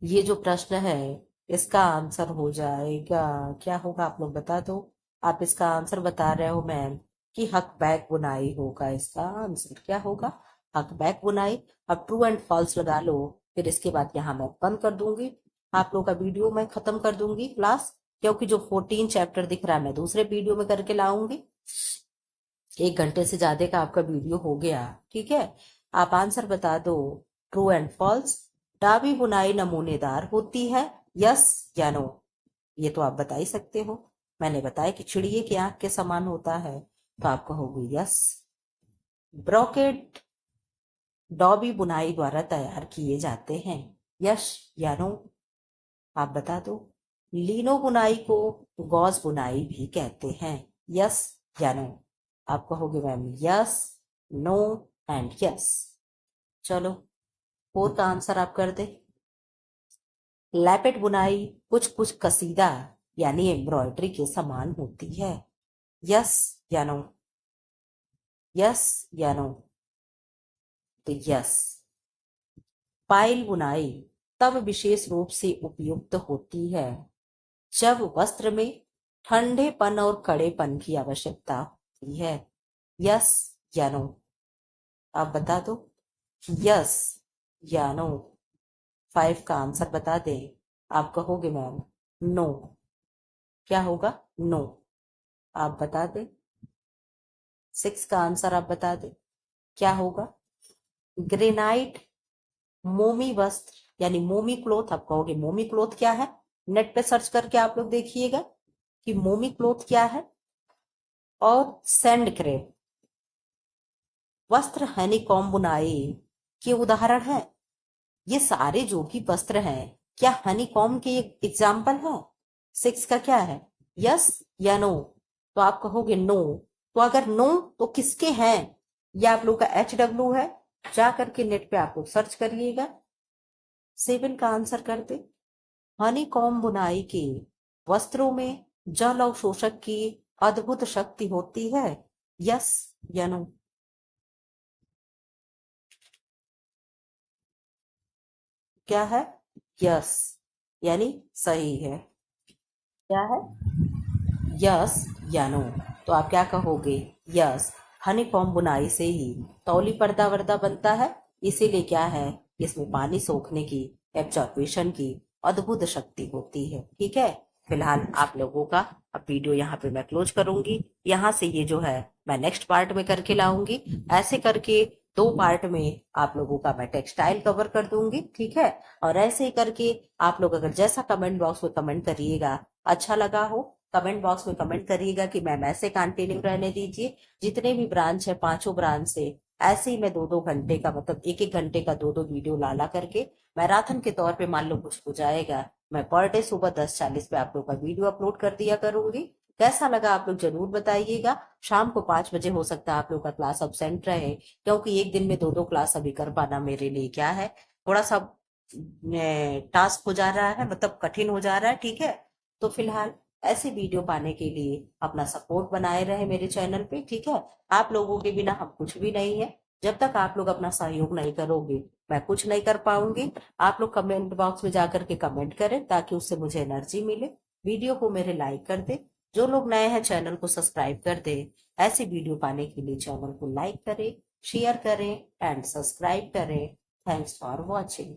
ये जो प्रश्न है इसका आंसर हो जाएगा, क्या होगा आप लोग बता दो। आप इसका आंसर बता रहे हो मैम कि हक बैक बुनाई होगा। इसका आंसर क्या होगा? हक बैक बुनाई। अब ट्रू एंड फॉल्स लगा लो, फिर इसके बाद यहाँ मैं बंद कर दूंगी, आप लोग का वीडियो मैं खत्म कर दूंगी क्लास, क्योंकि जो 14 चैप्टर दिख रहा है मैं दूसरे वीडियो में करके लाऊंगी। 1 घंटे से ज्यादा का आपका वीडियो हो गया, ठीक है। आप आंसर बता दो, ट्रू एंड फॉल्स। डाबी बुनाई नमूनेदार होती है, यस या नो? ये तो आप बता ही सकते हो। मैंने बताया कि चिड़िए की आंख के समान होता है, तो आप कहोगे यस। ब्रोकेट डॉबी बुनाई द्वारा तैयार किए जाते हैं, यस या नो? आप बता दो। लीनो बुनाई को गॉज बुनाई भी कहते हैं, यस या नो? आप कहोगे ma'am yes, no and yes. चलो, फोर्थ का आंसर आप कर दे। लैपेट बुनाई कुछ कुछ कसीदा यानी एम्ब्रॉयडरी के समान होती है, यस या नो? यस या नो? तो यस। पाइल बुनाई तब विशेष रूप से उपयुक्त होती है जब वस्त्र में ठंडेपन और कड़ेपन की आवश्यकता होती है, यस या नो? आप बता दो, यस या नो? 5 का आंसर बता दे। आप कहोगे मैम नो। क्या होगा? नो। आप बता दे। 6 का आंसर आप बता दे, क्या होगा? ग्रेनाइट मोमी वस्त्र यानी मोमी क्लोथ। आप कहोगे मोमी क्लोथ क्या है? नेट पे सर्च करके आप लोग देखिएगा कि मोमी क्लोथ क्या है। और सैंड क्रेप वस्त्र हनीकॉम्ब बुनाई के उदाहरण है। ये सारे जो भी वस्त्र हैं, क्या हनीकॉम्ब के एग्जाम्पल है? 6 का क्या है, यस या नो? तो आप कहोगे नो। तो अगर नो तो किसके हैं? ये आप लोग का HW है, जा करके नेट पे आप लोग सर्च करिएगा। 7 का आंसर करते। हनीकॉम्ब बुनाई के वस्त्रों में जल अवशोषक की अद्भुत शक्ति होती है, यस या नो? क्या है? यस, यानी सही है। क्या है? यस या नो? तो आप क्या कहोगे? यस। हनीकॉम्ब बुनाई से ही तौली पर्दा वर्दा बनता है, इसीलिए क्या है, इसमें पानी सोखने की, एब्जॉर्बेशन की अद्भुत शक्ति होती है, ठीक है। फिलहाल आप लोगों का अब वीडियो यहाँ पे मैं क्लोज करूंगी। यहाँ से ये जो है मैं नेक्स्ट पार्ट में करके लाऊंगी। ऐसे करके 2 पार्ट में आप लोगों का मैं टेक्सटाइल कवर कर दूंगी, ठीक है। और ऐसे ही करके आप लोग अगर जैसा कमेंट बॉक्स में कमेंट करिएगा, अच्छा लगा हो, कमेंट बॉक्स में कमेंट करिएगा कि मैम ऐसे कंटिन्यू रहने दीजिए। जितने भी ब्रांच है, 5 ब्रांच से ऐसे ही मैं 2-2 घंटे का, मतलब 1-1 घंटे का 2-2 वीडियो ला करके मैराथन के तौर पे, मान लो कुछ हो जाएगा, मैं पर डे सुबह 10:40 पे आप लोग का वीडियो अपलोड कर दिया करूंगी। कैसा लगा आप लोग जरूर बताइएगा। शाम को 5 बजे हो सकता है आप लोग का क्लास अब्सेंट रहे, क्योंकि एक दिन में 2-2 क्लास अभी कर पाना मेरे लिए क्या है, थोड़ा सा टास्क हो जा रहा है, मतलब कठिन हो जा रहा है, ठीक है। तो फिलहाल ऐसे वीडियो पाने के लिए अपना सपोर्ट बनाए रहे मेरे चैनल पे, ठीक है। आप लोगों के बिना हम कुछ भी नहीं है। जब तक आप लोग अपना सहयोग नहीं करोगे, मैं कुछ नहीं कर पाऊंगी। आप लोग कमेंट बॉक्स में जाकर के कमेंट करें, ताकि उससे मुझे एनर्जी मिले। वीडियो को मेरे लाइक कर दे, जो लोग नए हैं चैनल को सब्सक्राइब कर दे। ऐसे वीडियो पाने के लिए चैनल को लाइक करें, शेयर करें एंड सब्सक्राइब करें। Thanks for watching.